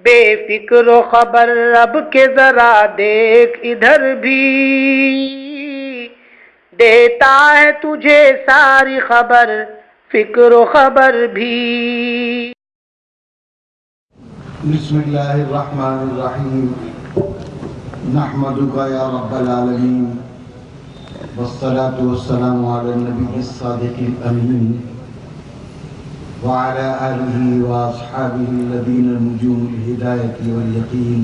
بے فکر و خبر اب کے ذرا دیکھ ادھر بھی، دیتا ہے تجھے ساری خبر فکر و خبر بھی۔ بسم اللہ الرحمن الرحیم، نحمدک یا رب العالمین، والصلاة والسلام علی النبی الصادق الامین، وعلى آلہ واصحابہ الذین نجوم الہدایۃ والیقین۔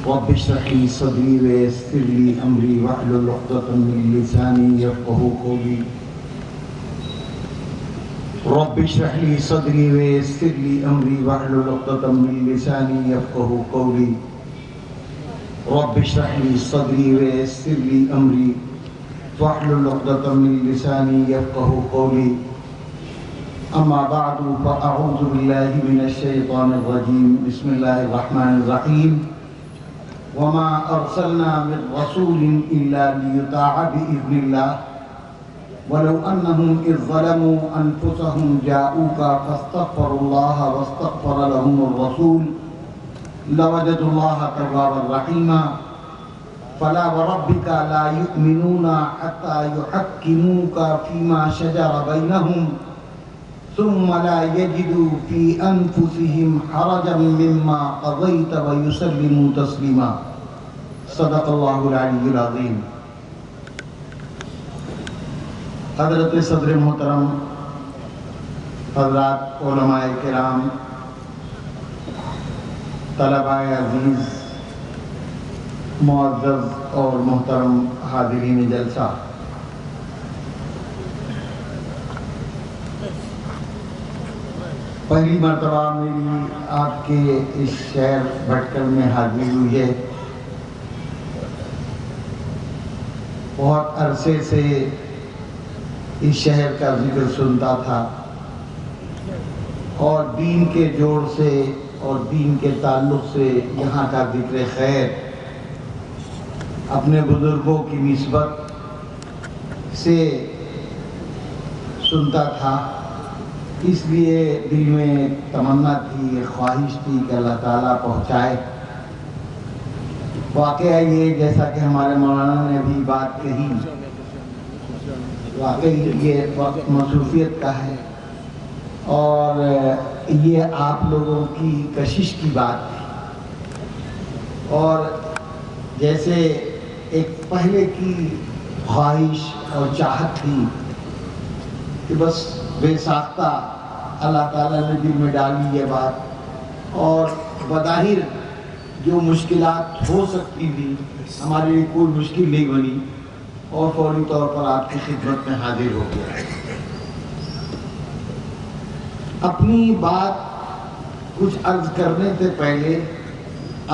رب اشرح لی صدری ویسر لی امری واحلل عقدۃ من لسانی یفقہوا قولی۔ رب اشرح لي صدري ويسر لي امري واحلل عقدة من لساني يفقهوا قولي۔ رب اشرح لي صدري ويسر لي امري واحلل عقدة من لساني يفقهوا قولي۔ اما بعد فاعوذ بالله من الشيطان الرجيم، بسم الله الرحمن الرحيم۔ وما ارسلنا من رسول الا ليطاع باذن الله ولو أنهم إذ ظلموا أنفسهم جاءوك فاستغفروا الله واستغفر لهم الرسول لوجدوا الله توابا رحيما۔ فلا وربك لا يؤمنون حتى يحكموك فيما شجر بينهم ثم لا يجدوا في أنفسهم حرجا مما قضيت ويسلموا تسليما۔ صدق الله العلي العظيم۔ حضرت صدر محترم، حضرات علماء کرام، طلباء عزیز، معزز اور محترم حاضرین جلسہ، پہلی مرتبہ میری آپ کے اس شہر بھٹکل میں حاضری ہوئی ہے۔ بہت عرصے سے اس شہر کا ذکر سنتا تھا اور دین کے جوڑ سے اور دین کے تعلق سے یہاں کا ذکر خیر اپنے بزرگوں کی نسبت سے سنتا تھا۔ اس لیے دل میں تمنا تھی، ایک خواہش تھی کہ اللہ تعالیٰ پہنچائے۔ واقعہ یہ جیسا کہ ہمارے مولانا نے بھی بات کہی، واقعی یہ وقت مصروفیت کا ہے اور یہ آپ لوگوں کی کشش کی بات تھی، اور جیسے ایک پہلے کی خواہش اور چاہت تھی کہ بس بے ساختہ اللہ تعالیٰ نے دل میں ڈالی یہ بات، اور بظاہر جو مشکلات ہو سکتی تھی ہمارے لیے کوئی مشکل نہیں بنی، اور فوری طور پر آپ کی خدمت میں حاضر ہو گیا۔ اپنی بات کچھ عرض کرنے سے پہلے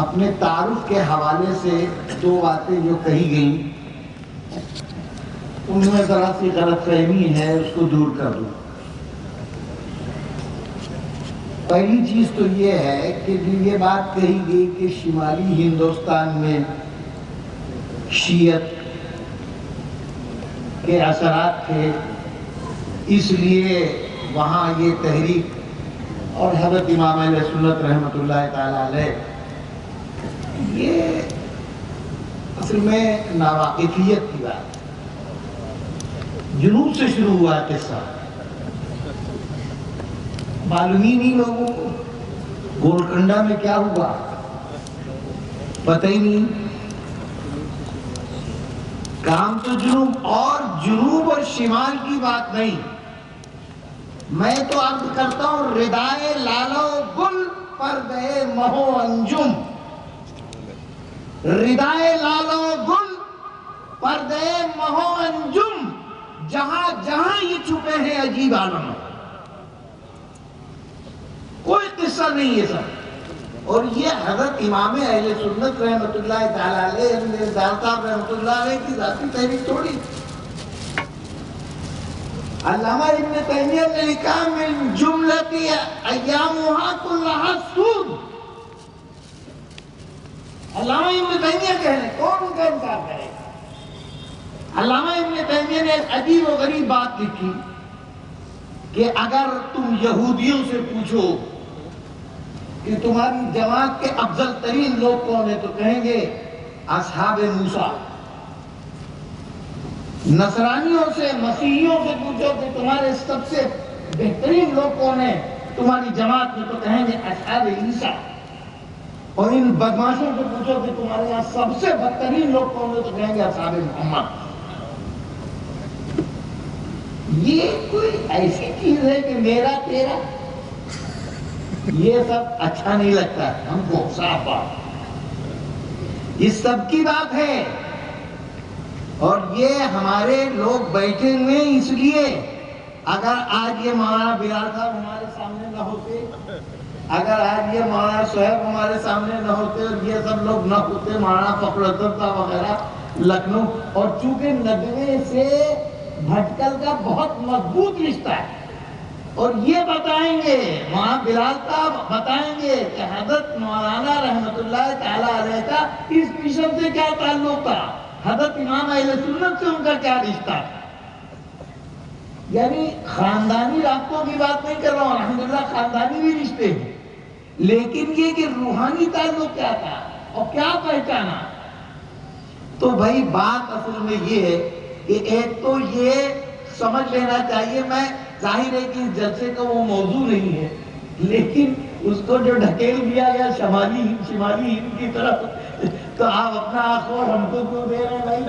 اپنے تعارف کے حوالے سے دو باتیں جو کہی گئیں ان میں ذرا سی غلط فہمی ہے، اس کو دور کر دوں۔ پہلی چیز تو یہ ہے کہ یہ بات کہی گئی کہ شمالی ہندوستان میں شیعت کے اثرات تھے، اس لیے وہاں یہ تحریک، اور حضرت امام اہل سنت رحمۃ اللہ تعالیٰ علیہ، یہ اصل میں ناواقفیت کی بات، جنوب سے شروع ہوا قصہ، معلوم ہی نہیں لوگوں کو گولکنڈا میں کیا ہوا، پتہ ہی نہیں۔ کام تو جنوب اور شمال کی بات نہیں، میں تو عرض کرتا ہوں ردائے لالو گل پردے مہو انجم، ردائے لالو گل پردے مہو انجم، جہاں جہاں یہ چھپے ہیں عجیب عالم، کوئی قصہ نہیں ہے سب۔ اور یہ حضرت امام اہل سنت رحمۃ اللہ تعالیٰ علیہ، دار صاحب رحمۃ اللہ علیہ کی ذاتی تحریک تھوڑی۔ علامہ ابن تیمیہ نے لکھا من جملۃ ایامھا کلھا سود، علامہ ابن تیمیہ کہہ رہے ہیں، کون ان کا انکار کرے گا؟ علامہ ابن تیمیہ نے ایک عجیب و غریب بات لکھی کہ اگر تم یہودیوں سے پوچھو کہ تمہاری جماعت کے افضل ترین لوگ کون ہیں؟ تو کہیں گے اصحاب موسیٰ۔ نصرانیوں سے، مسیحیوں سے پوچھو کہ تمہارے سب سے بہترین لوگ کون ہیں تمہاری جماعت میں؟ تو کہیں گے اصحاب عیسیٰ۔ اور ان بدماشوں سے پوچھو کہ تمہارے یہاں سب سے بدترین لوگ کون ہیں؟ تو کہیں گے اصحاب محمد۔ یہ کوئی ایسی چیز ہے کہ میرا تیرا، یہ سب اچھا نہیں لگتا ہم کو، صاف بات، یہ سب کی بات ہے۔ اور یہ ہمارے لوگ بیٹھے ہوئے اس لیے، اگر آج یہ مولانا بلال صاحب ہمارے سامنے نہ ہوتے، اگر آج یہ مولانا صہیب ہمارے سامنے نہ ہوتے، اور یہ سب لوگ نہ ہوتے، مولانا فخر الدین صاحب وغیرہ لکھنؤ، اور چونکہ ندوے سے بھٹکل کا بہت مضبوط رشتہ ہے، اور یہ بتائیں گے، مولانا بلال صاحب بتائیں گے کہ حضرت مولانا رحمت اللہ تعالیٰ علیہ کا اس مشن سے کیا تعلق تھا، حضرت امام اہل سنت سے ان کا کیا رشتہ ہے۔ یعنی خاندانی رابطوں کی بات نہیں کر رہا ہوں، الحمدللہ خاندانی بھی رشتے ہیں، لیکن یہ کہ روحانی تعلق کیا تھا اور کیا پہچانا۔ تو بھائی بات اصل میں یہ ہے کہ ایک تو یہ سمجھ لینا چاہیے، میں ظاہر ہے کہ اس جلسے کا وہ موضوع نہیں ہے، لیکن اس کو جو ڈھکیل دیا گیا شمالی ہند کی طرف، تو آپ اپنا آخر ہم کو کیوں دے رہے ہیں بھائی؟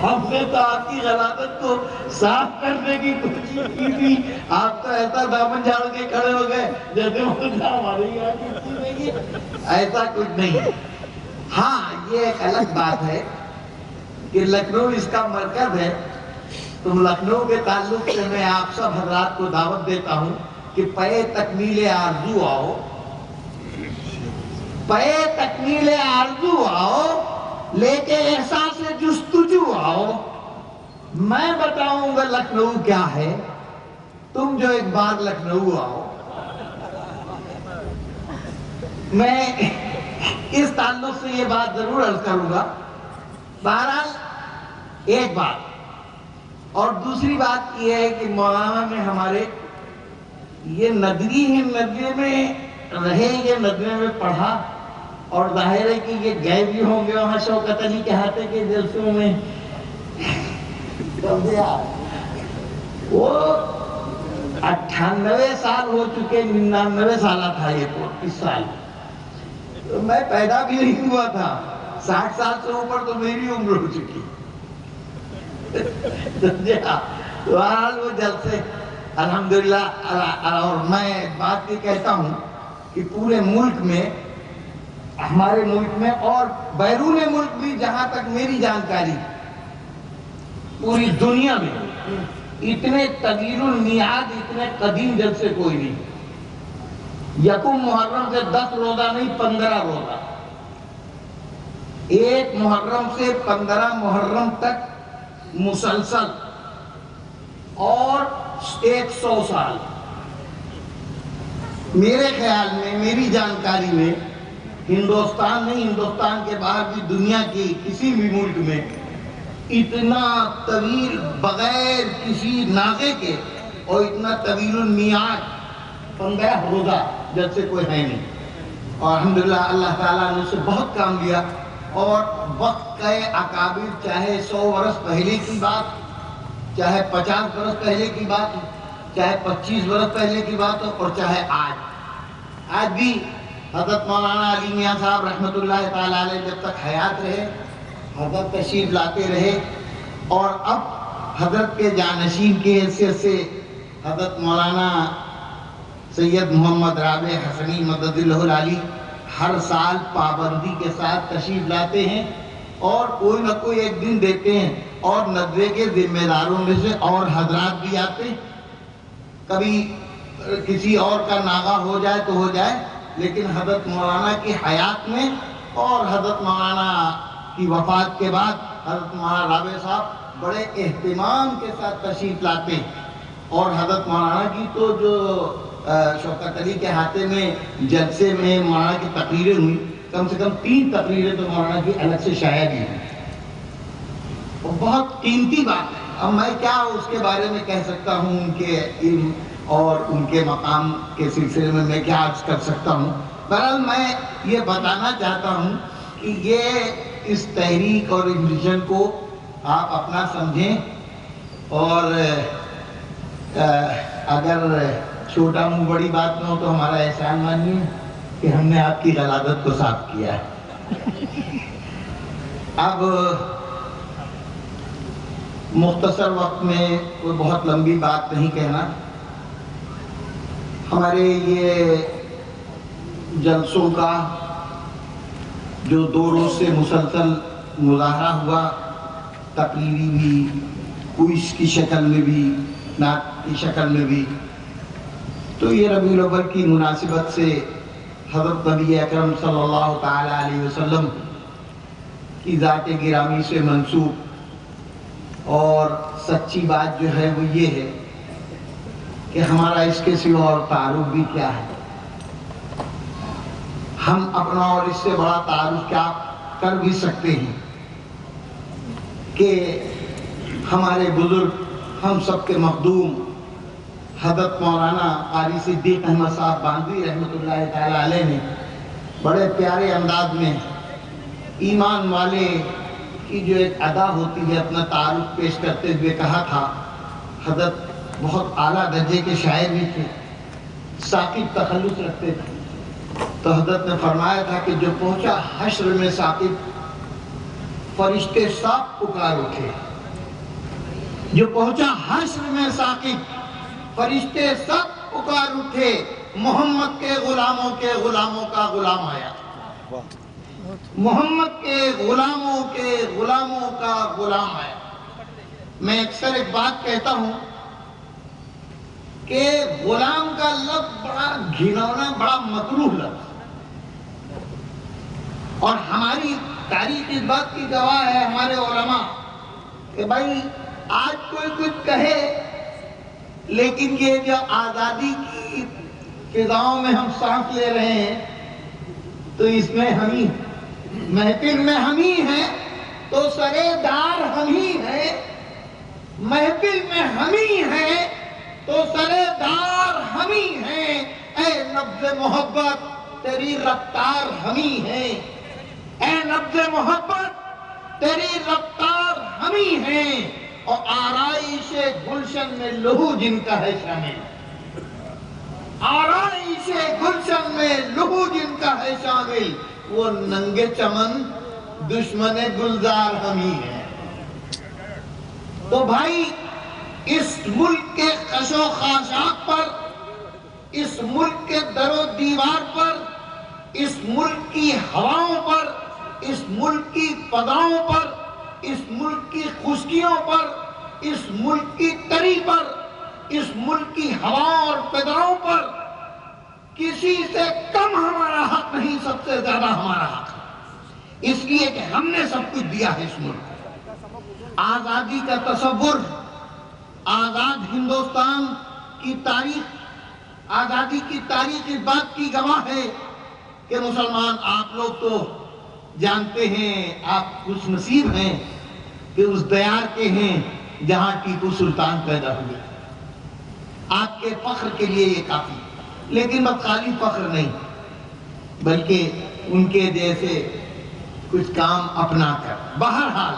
ہم نے تو آپ کی غلاظت کو صاف کرنے کی کوشش کی تھی، آپ تو ایسا دامن جھاڑ کے کھڑے ہو گئے جیسے ہمارے یہاں کی چیز نہیں ہے، ایسا کچھ نہیں ہے۔ ہاں یہ ایک الگ بات ہے کہ لکھنؤ اس کا مرکز ہے، تو لکھنؤ کے تعلق سے میں آپ سب حضرات کو دعوت دیتا ہوں کہ پے تکمیل آرزو آؤ، پے تکمیل آرزو آؤ، لے کے احساس جستجو آؤ۔ میں بتاؤں گا لکھنؤ کیا ہے، تم جو ایک بار لکھنؤ آؤ۔ میں اس تعلق سے یہ بات ضرور عرض کروں گا، بہرحال ایک بات، اور دوسری بات یہ ہے کہ مولانا میں ہمارے یہ ندوی ہیں، ندوے میں رہے، یہ ندوے میں پڑھا، اور ظاہر ہے کہ یہ گئے بھی ہوں گے وہاں شوکت علی کے ہاتھے کے جلسوں میں۔ وہ 98 سال ہو چکے، 99 سالہ تھا یہ 35 سال، تو میں پیدا بھی نہیں ہوا تھا، 60 سال سے اوپر تو میری عمر ہو چکی۔ تو آج وہ جلسے الحمدللہ، اور میں بات یہ کہتا ہوں کہ پورے ملک میں، ہمارے ملک میں اور بیرون ملک بھی، جہاں تک میری جانکاری، پوری دنیا میں اتنے طویل المیعاد، اتنے قدیم جلسے کوئی نہیں۔ یکم محرم سے 10 روزہ نہیں، 15 روزہ، 1 محرم سے 15 محرم تک مسلسل، اور 100 سال۔ میرے خیال میں، میری جانکاری میں، ہندوستان نہیں، ہندوستان کے باہر بھی دنیا کی کسی بھی ملک میں اتنا طویل بغیر کسی نازے کے اور اتنا طویل المیعاد 15 روزہ جیسے کوئی ہے نہیں۔ اور الحمدللہ اللہ تعالیٰ نے اسے بہت کام لیا، اور وقت کے اکابر، چاہے 100 برس پہلے کی بات، چاہے 50 برس پہلے کی بات، چاہے 25 برس پہلے کی بات ہو، اور چاہے آج بھی حضرت مولانا علی میاں صاحب رحمت اللہ تعالیٰ علیہ جب تک حیات رہے، حضرت تشریف لاتے رہے، اور اب حضرت کے جانشین کی حیثیت سے حضرت مولانا سید محمد رابع حسنی مدد اللہ العلی ہر سال پابندی کے ساتھ تشریف لاتے ہیں، اور کوئی نہ کوئی ایک دن دیتے ہیں، اور ندوے کے ذمہ داروں میں سے اور حضرات بھی آتے ہیں۔ کبھی کسی اور کا ناغہ ہو جائے تو ہو جائے، لیکن حضرت مولانا کی حیات میں اور حضرت مولانا کی وفات کے بعد حضرت مولانا رابع صاحب بڑے اہتمام کے ساتھ تشریف لاتے ہیں۔ اور حضرت مولانا کی تو جو شوکت علی کے ہاتھے میں جلسے میں مولانا کی تقریریں ہوئی، کم سے کم 3 تقریریں تو مولانا کی الگ سے شائع کی ہیں، وہ بہت قیمتی بات ہے۔ اب میں کیا اس کے بارے میں کہہ سکتا ہوں کہ اور ان کے مقام کے سلسلے میں کیا عرض کر سکتا ہوں. بہرحال میں یہ بتانا چاہتا ہوں کہ یہ اس تحریک اور اس مشن کو آپ اپنا سمجھیں، اور اگر چھوٹا منہ بڑی بات نہ ہو تو ہمارا احسان مانیے کہ ہم نے آپ کی غلاظت کو صاف کیا ہے. اب مختصر وقت میں کوئی بہت لمبی بات نہیں کہنا. ہمارے یہ جلسوں کا جو 2 روز سے مسلسل مظاہرہ ہوا، تقریری بھی، کوئز کی شکل میں بھی، نعت کی شکل میں بھی، تو یہ ربیع الاول کی مناسبت سے حضرت نبی اکرم صلی اللہ تعالی علیہ وسلم کی ذات گرامی سے منسوب، اور سچی بات جو ہے وہ یہ ہے کہ ہمارا اس کے سوا اور تعارف بھی کیا ہے. ہم اپنا اور اس سے بڑا تعارف کیا کر بھی سکتے ہیں کہ ہمارے بزرگ، ہم سب کے مخدوم حضرت مولانا قاری صدیق احمد صاحب باندھوی رحمۃ اللہ تعالی علیہ نے بڑے پیارے انداز میں ایمان والے کی جو ایک ادا ہوتی ہے اپنا تعارف پیش کرتے ہوئے کہا تھا. حضرت بہت اعلیٰ درجے کے شاعر بھی تھے، ثاقب تخلص رکھتے تھے. تو حضرت نے فرمایا تھا کہ جو پہنچا حشر میں ثاقب، فرشتے سب پکار اٹھے. جو پہنچا حشر میں ثاقب، فرشتے سب پکار اٹھے. محمد کے غلاموں کے غلاموں کا غلام آیا. محمد کے غلاموں کا غلام آیا. میں اکثر ایک بات کہتا ہوں کہ غلام کا لفظ بڑا گھنونا، بڑا مکروہ لفظ، اور ہماری تاریخ اس بات کی گواہ ہے، ہمارے علماء، کہ بھائی آج کوئی کچھ کہے لیکن یہ جو آزادی کی فضاؤں میں ہم سانس لے رہے ہیں تو اس میں ہم ہی، محفل میں ہم ہی ہیں تو سرے دار ہم ہی ہیں. محفل میں ہم ہی ہیں تو سرے دار ہم ہی ہیں. اے نبض محبت تیری رفتار ہم ہی ہیں. اے نبض محبت تیری رفتار ہم ہی ہیں. اور آرائش گلشن میں لہو جن کا ہے شامل. آرائش گلشن میں لہو جن کا ہے شامل. وہ ننگے چمن دشمن گلزار ہم ہی ہیں. تو بھائی اس ملک کے خش و خاشاک پر، اس ملک کے در و دیوار پر، اس ملک کی ہواؤں پر، اس ملک کی فضاؤں پر، اس ملک کی خشکیوں پر، اس ملک کی تری پر، اس ملک کی ہواؤں اور فضاؤں پر کسی سے کم ہمارا حق نہیں، سب سے زیادہ ہمارا حق ہے. اس لیے کہ ہم نے سب کچھ دیا ہے اس ملک کو. آزادی کا تصور، آزاد ہندوستان کی تاریخ، آزادی کی تاریخ اس بات کی گواہ ہے کہ مسلمان آپ لوگ تو جانتے ہیں، آپ خوش نصیب ہیں کہ اس دیار کے ہیں جہاں ٹیپو سلطان پیدا ہوئے. آپ کے فخر کے لیے یہ کافی، لیکن بس خالی فخر نہیں بلکہ ان کے جیسے کچھ کام اپنا کر. بہرحال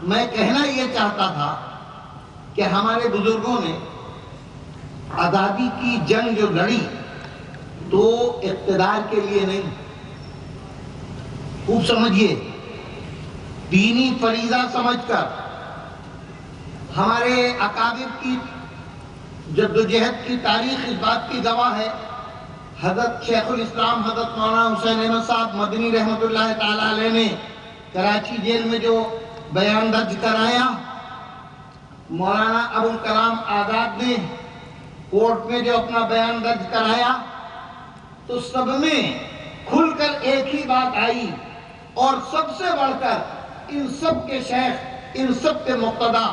میں کہنا یہ چاہتا تھا کہ ہمارے بزرگوں نے آزادی کی جنگ جو لڑی تو اقتدار کے لیے نہیں، خوب سمجھیے، دینی فریضہ سمجھ کر. ہمارے اکابر کی جدوجہد کی تاریخ اس بات کی گواہ ہے. حضرت شیخ الاسلام حضرت مولانا حسین احمد صاحب مدنی رحمۃ اللہ تعالی علیہ نے کراچی جیل میں جو بیان درج کرایا، مولانا ابوالکلام آزاد نے کورٹ میں جو اپنا بیان درج کرایا، تو سب میں کھل کر ایک ہی بات آئی، اور سب سے بڑھ کر ان سب کے شیخ، ان سب کے مقتدا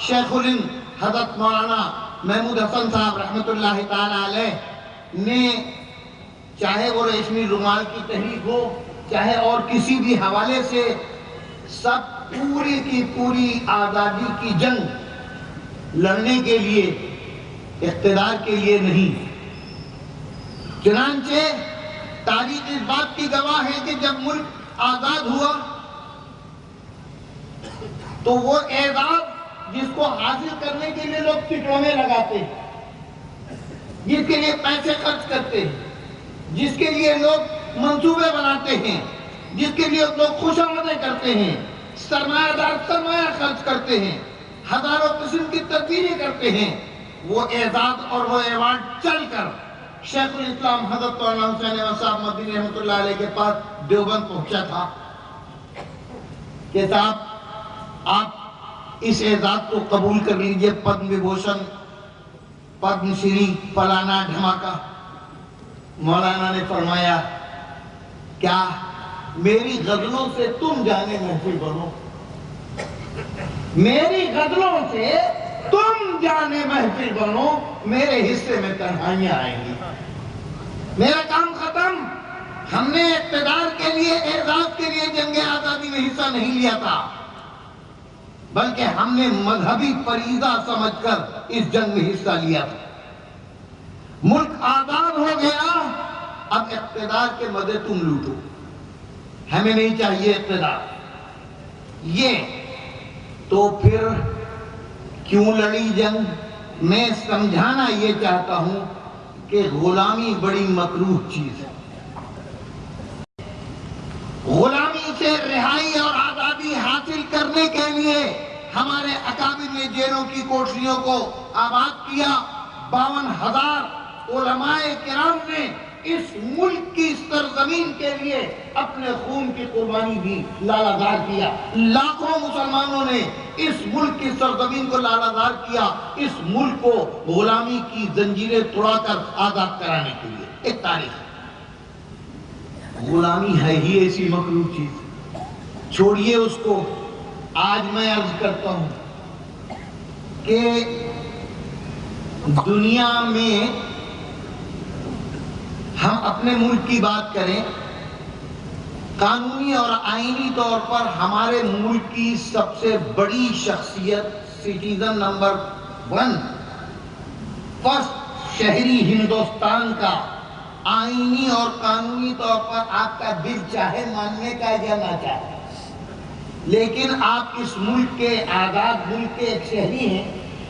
شیخ الہند حضرت مولانا محمود حسن صاحب رحمۃ اللہ تعالی علیہ نے، چاہے وہ ریشمی رومال کی تحریک ہو، چاہے اور کسی بھی حوالے سے، سب پوری کی پوری آزادی کی جنگ لڑنے کے لیے اقتدار کے لیے نہیں۔ چنانچہ تاریخ اس بات کی گواہ ہے کہ جب ملک آزاد ہوا تو وہ اعزاز جس کو حاصل کرنے کے لیے لوگ ٹھکانے لگاتے ہیں، جس کے لیے پیسے خرچ کرتے ہیں، جس کے لیے لوگ منصوبے بناتے ہیں، جس کے لیے لوگ خوشامدیں کرتے ہیں، سرمایہ دار سرمایہ خرچ کرتے ہیں، ہزاروں قسم کی تدبیریں کرتے ہیں، وہ اعزاز اور وہ ایوارڈ چل کر شیخ الاسلام حضرت مولانا حسین احمد صاحب مدنی رحمۃ اللہ علیہ کے پاس دیوبند پہنچا تھا کہ صاحب آپ اس اعزاز کو قبول کر لیجئے، پدم وبھوشن، پدم شری، فلانا دھماکہ۔ مولانا نے فرمایا کیا میری غزلوں سے تم جانے محفل بنو؟ میری غزلوں سے تم جانے محفل بنو، میرے حصے میں تنہائیاں آئیں گی، میرا کام ختم۔ ہم نے اقتدار کے لیے، اعزاز کے لیے جنگ آزادی میں حصہ نہیں لیا تھا، بلکہ ہم نے مذہبی فریضہ سمجھ کر اس جنگ میں حصہ لیا تھا۔ ملک آزاد ہو گیا، اب اقتدار کے مزے تم لوٹو، ہمیں نہیں چاہیے اقتدار۔ یہ تو پھر کیوں لڑی جنگ؟ میں سمجھانا یہ چاہتا ہوں کہ غلامی بڑی مکروہ چیز ہے۔ غلامی سے رہائی اور آزادی حاصل کرنے کے لیے ہمارے اکابر نے جیلوں کی کوٹریوں کو آباد کیا۔ 52,000 علماء کرام نے اس ملک کی سرزمین کے لیے اپنے خون کی قربانی دی، لالہ کیا۔ لاکھوں مسلمانوں نے اس ملک کی سرزمین کو لالہ کیا، اس ملک کو غلامی کی زنجیریں توڑا کر آزاد کرانے کے لیے۔ ایک تاریخ، غلامی ہے ہی ایسی مکروہ چیز، چھوڑیے اس کو۔ آج میں عرض کرتا ہوں کہ دنیا میں ہم اپنے ملک کی بات کریں، قانونی اور آئینی طور پر ہمارے ملک کی سب سے بڑی شخصیت، سٹیزن نمبر 1، فرسٹ شہری ہندوستان کا، آئینی اور قانونی طور پر آپ کا دل چاہے ماننے کا یا نہ چاہے، لیکن آپ اس ملک کے، آزاد ملک کے ایک شہری ہیں،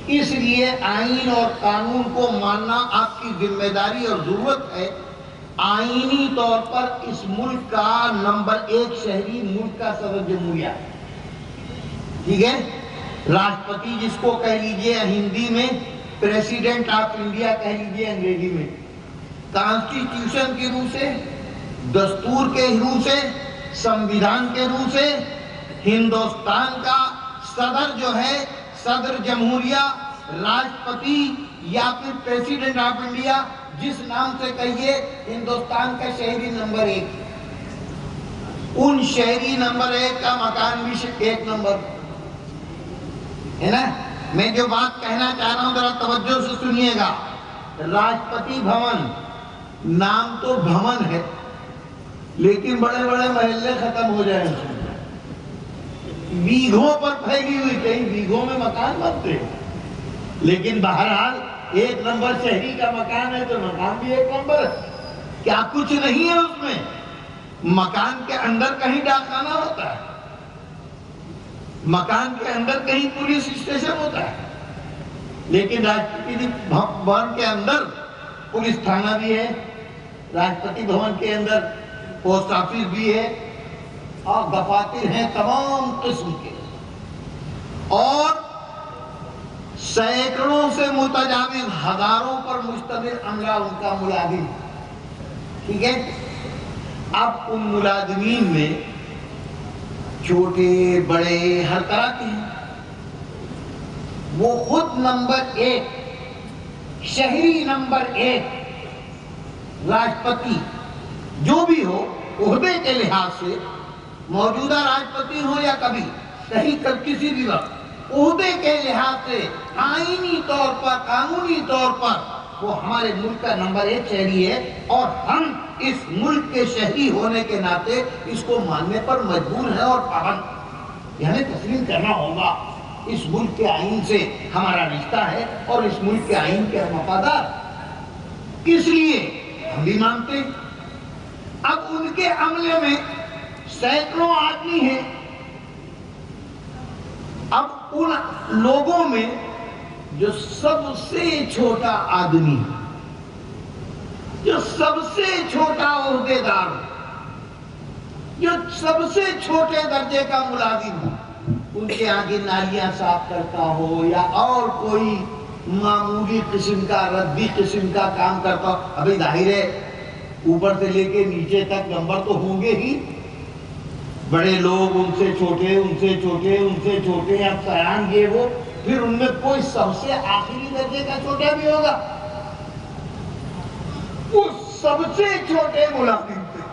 اس لیے آئین اور قانون کو ماننا آپ کی ذمہ داری اور ضرورت ہے۔ آئینی طور پر اس ملک کا نمبر 1 شہری ملک کا صدر جمہوریہ، ٹھیک ہے، راشٹرپتی جس کو کہہ لیجئے ہندی میں، پریسیڈنٹ آف انڈیا کہہ لیجئے انگریزی میں۔ کانسٹیٹیوشن کی روح سے، دستور کے روح سے، سمویدھان کے روح سے ہندوستان کا صدر جو ہے، صدر جمہوریہ، راشٹرپتی یا پھر پریسیڈنٹ آف انڈیا، جس نام سے کہیے، ہندوستان کا شہری نمبر 1، ان شہری نمبر 1 کا مکان بھی 1 نمبر ہے نا۔ میں جو بات کہنا چاہ رہا ہوں ذرا توجہ سے سنیے گا۔ راشٹرپتی بھون، نام تو بھون ہے، لیکن بڑے بڑے محلے ختم ہو جائیں اس میں، بیگھوں پر پھیلی ہوئی، کئی بیگھوں میں مکان بنتے ہیں، لیکن بہرحال 1 نمبر شہری کا مکان ہے تو مکان بھی 1 نمبر ہے۔ کیا کچھ نہیں ہے اس میں؟ مکان کے اندر کہیں ڈاکخانہ ہوتا ہے، مکان کے اندر کہیں پولیس اسٹیشن ہوتا ہے، لیکن راشٹرپتی بھون کے اندر پولیس تھانہ بھی ہے، راشٹرپتی بھون کے اندر پوسٹ آفس بھی ہے، اور دفاتر ہیں تمام قسم کے، اور سینکڑوں سے متجاوز، ہزاروں پر مشتمل عملہ ان کا ملازم، ٹھیک ہے۔ اب ان ملازمین میں چھوٹے بڑے ہر طرح کے ہیں، وہ خود نمبر 1 شہری نمبر 1 راشٹرپتی جو بھی ہو، عہدے کے لحاظ سے، موجودہ راشٹرپتی ہو یا کبھی کہیں کسی بھی وقت، عہدے کے لحاظ سے آئینی طور پر، قانونی طور پر وہ ہمارے ملک کا نمبر 1 شہری ہے، اور ہم اس ملک کے شہری ہونے کے ناطے اس کو ماننے پر مجبور ہیں اور پابند، یہ ہمیں تسلیم کرنا ہوگا۔ اس ملک کے آئین سے ہمارا رشتہ ہے اور اس ملک کے آئین کے ہم وفادار، اس لیے ہم بھی مانتے ہیں۔ اب ان کے عملے میں سینکڑوں آدمی ہیں، اب ان لوگوں میں جو سب سے چھوٹا آدمی، جو سب سے چھوٹا عہدیدار، جو سب سے چھوٹے درجے کا ملازم ہو، ان کے آگے نالیاں صاف کرتا ہو یا اور کوئی معمولی قسم کا ردی قسم کا کام کرتا ہو، ابھی ظاہر ہے اوپر سے لے کے نیچے تک نمبر تو ہوں گے ہی، بڑے لوگ ان سے چھوٹے، ان سے چھوٹے، ان سے چھوٹے، افسران یہ وہ، پھر ان میں کوئی سب سے آخری درجے کا چھوٹا بھی ہوگا، وہ سب سے چھوٹے ملازم تھے۔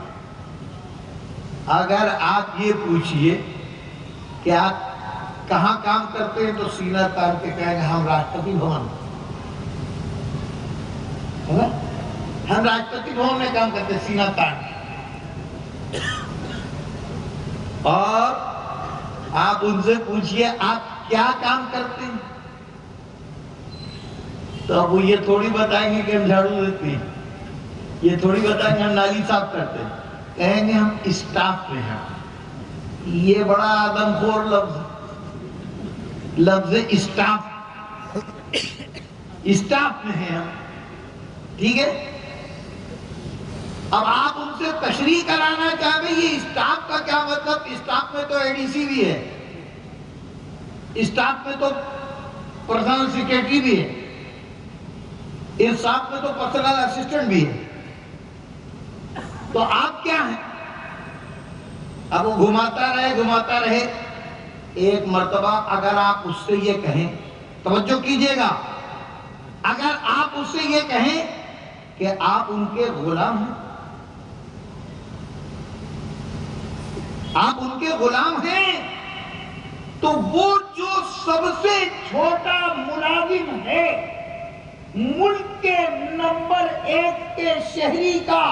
اگر آپ یہ پوچھئے کہ آپ کہاں کام کرتے ہیں تو سینہ تان کے کہیں گے ہم راشٹرپتی بھون، ہم راشٹرپتی بھون میں کام کرتے ہیں، سینہ تان۔ اور آپ ان سے پوچھئے آپ کیا کام کرتے ہیں تو اب وہ یہ تھوڑی بتائیں گے کہ ہم جھاڑو دیتے ہیں، یہ تھوڑی بتائیں گے ہم نالی صاف کرتے ہیں، کہیں گے ہم اسٹاف میں ہیں۔ یہ بڑا آدم خور لفظ اسٹاف، اسٹاف میں ہیں ہم، ٹھیک ہے۔ اب آپ ان سے تشریح کرانا چاہیں یہ اسٹاف کا کیا مطلب، اسٹاف میں تو اے ڈی سی بھی ہے، اسٹاف میں تو پرسنل سیکریٹری بھی ہے، اسٹاف میں تو پرسنل اسسٹنٹ بھی ہے، تو آپ کیا ہیں؟ اب وہ گھماتا رہے، ایک مرتبہ اگر آپ اس سے یہ کہیں، توجہ کیجئے گا، اگر آپ اس سے یہ کہیں کہ آپ ان کے غلام ہیں، آپ ان کے غلام ہیں، تو وہ جو سب سے چھوٹا ملازم ہے ملک کے نمبر 1 کے شہری کا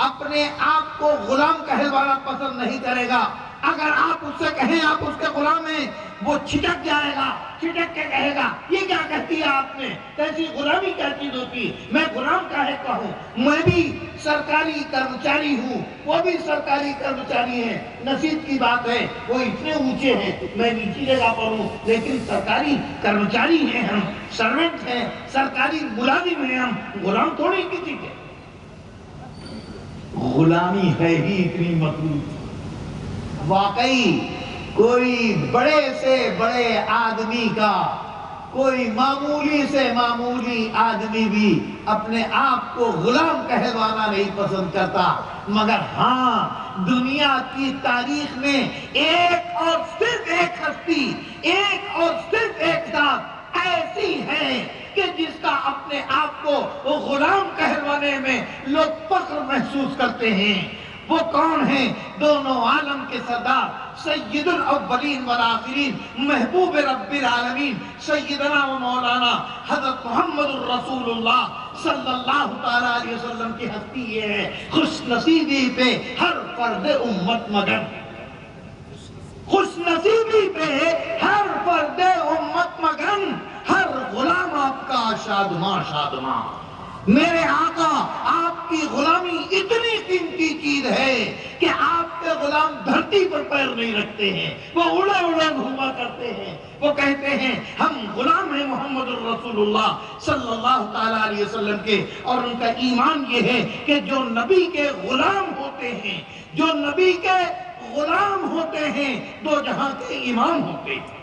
اپنے آپ کو غلام کہلوانا پسند نہیں کرے گا۔ اگر آپ اس سے کہیں آپ اس کے غلام ہیں، وہ چھٹک جائے گا، چھٹک کے کہے گا یہ کیا کہتی ہے آپ نے، کیسی غلامی کیا چیز ہوتی ہے، میں غلام کاہے کا ہوں، میں بھی سرکاری کرمچاری ہوں، وہ بھی سرکاری کرمچاری ہیں، نصیب کی بات ہے وہ اتنے اونچے ہیں میں نیچی جگہ پر ہوں، لیکن سرکاری کرمچاری ہیں ہم، سرونٹ ہیں، سرکاری ملازم ہیں ہم، غلام تھوڑی کسی کے۔ غلامی ہے ہی اتنی مطلوب، واقعی کوئی بڑے سے بڑے آدمی کا، کوئی معمولی سے معمولی آدمی بھی اپنے آپ کو غلام کہلوانا نہیں پسند کرتا، مگر ہاں دنیا کی تاریخ میں ایک اور صرف ایک ہستی، ایک اور صرف ایک ذات ایسی ہے کہ جس کا اپنے آپ کو غلام کہلوانے میں لوگ فخر محسوس کرتے ہیں۔ وہ کون ہیں؟ دونوں عالم کے سردار، سید الاولین والآخرین، محبوب رب العالمین، سیدنا و مولانا حضرت محمد الرسول اللہ صلی اللہ تعالیٰ علیہ وسلم کی ہستی یہ ہے، خوش نصیبی پہ ہر فرد امت مگن، خوش نصیبی پہ ہر فرد امت مگن، ہر غلام آپ کا شادماں شادماں۔ میرے آقا آپ کی غلامی اتنی قیمتی چیز ہے کہ آپ کے غلام دھرتی پر پیر نہیں رکھتے ہیں، وہ اڑے اڑے گھوما کرتے ہیں، وہ کہتے ہیں ہم غلام ہیں محمد الرسول اللہ صلی اللہ تعالیٰ علیہ وسلم کے، اور ان کا ایمان یہ ہے کہ جو نبی کے غلام ہوتے ہیں، جو نبی کے غلام ہوتے ہیں، دو جہاں کے امام ہوتے ہیں۔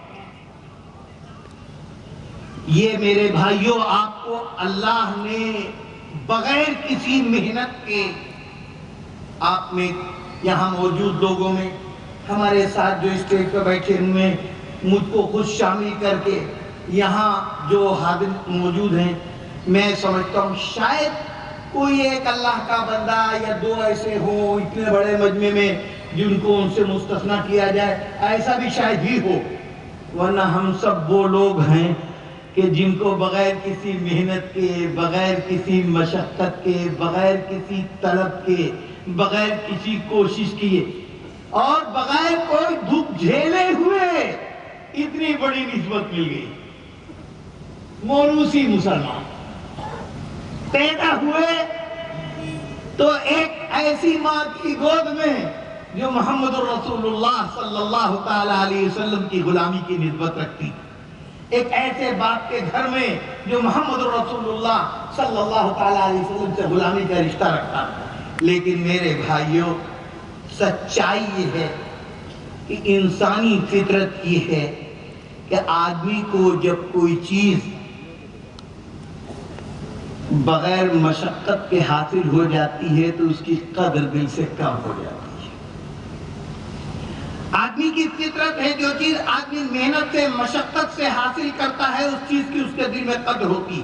یہ میرے بھائیوں آپ کو اللہ نے بغیر کسی محنت کے، آپ میں یہاں موجود لوگوں میں، ہمارے ساتھ جو اسٹیج پر بیٹھے ہوئے مجھ کو خود شامل کر کے یہاں جو حاضر موجود ہیں، میں سمجھتا ہوں شاید کوئی ایک اللہ کا بندہ یا دو ایسے ہوں اتنے بڑے مجمع میں جن کو ان سے مستثنیٰ کیا جائے، ایسا بھی شاید ہی ہو، ورنہ ہم سب وہ لوگ ہیں کہ جن کو بغیر کسی محنت کے، بغیر کسی مشقت کے، بغیر کسی طلب کے، بغیر کسی کوشش کیے اور بغیر کوئی دکھ جھیلے ہوئے اتنی بڑی نسبت مل گئی. موروثی مسلمان پیدا ہوئے تو ایک ایسی ماں کی گود میں جو محمد الرسول اللہ صلی اللہ تعالی علیہ وسلم کی غلامی کی نسبت رکھتی، ایک ایسے باپ کے گھر میں جو محمد الرسول اللہ صلی اللہ تعالی علیہ وسلم سے غلامی کا رشتہ رکھتا. لیکن میرے بھائیوں، سچائی یہ ہے کہ انسانی فطرت یہ ہے کہ آدمی کو جب کوئی چیز بغیر مشقت کے حاصل ہو جاتی ہے تو اس کی قدر دل سے کم ہو جاتی ہے. آدمی کی فطرت ہے جو چیز آدمی محنت سے مشقت سے حاصل کرتا ہے اس چیز کی اس کے دل میں قدر ہوتی.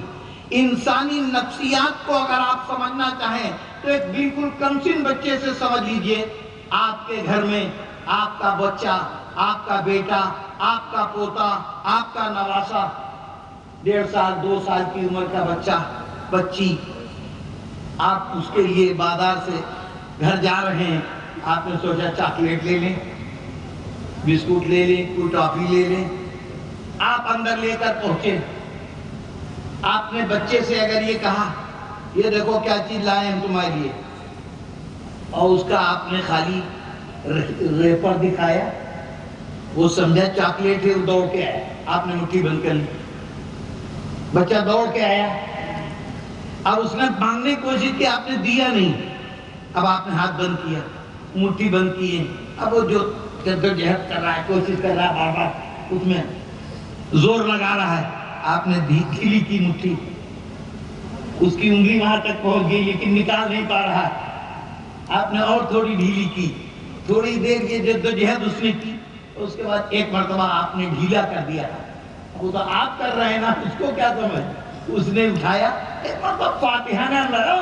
انسانی نفسیات کو اگر آپ سمجھنا چاہیں تو ایک بالکل کمسن بچے سے سمجھ لیجئے. آپ کے گھر میں آپ کا بچہ، آپ کا بیٹا، آپ کا پوتا، آپ کا نواسا، 1.5 سال 2 سال کی عمر کا بچہ بچی، آپ اس کے لیے بازار سے گھر جا رہے ہیں. آپ نے سوچا چاکلیٹ لے لیں، بسکٹ لے لیں، کوئی ٹافی لے لیں. آپ اندر لے کر پہنچے. آپ نے بچے سے اگر یہ کہا یہ دیکھو کیا چیز لائے ہم تمہارے لیے، اور اس کا آپ نے خالی ریپر دکھایا، وہ سمجھا چاکلیٹ ہے، وہ دوڑ کے آیا. آپ نے مٹھی بند کر لی، بچہ دوڑ کے آیا. اب اس نے مانگنے کی کوشش کی، آپ نے دیا نہیں. اب آپ نے ہاتھ بند کیا، مٹھی بند کی. اب وہ جو جدوجہد کر رہا ہے، کوشش کر رہا ہے، بار بار اس میں زور لگا رہا ہے. آپ نے ڈھیلی کی مٹھی، اس کی انگلی وہاں تک پہنچ گئی لیکن نکال نہیں پا رہا. آپ نے اور تھوڑی ڈھیلی کی. تھوڑی دیر یہ جدوجہد اس نے کی، اس کے بعد ایک مرتبہ آپ نے ڈھیلا کر دیا. وہ تو آپ کر رہے ہیں نا، اس کو کیا سمجھ. اس نے اٹھایا، ایک مرتبہ فاتحہ نہ لگا،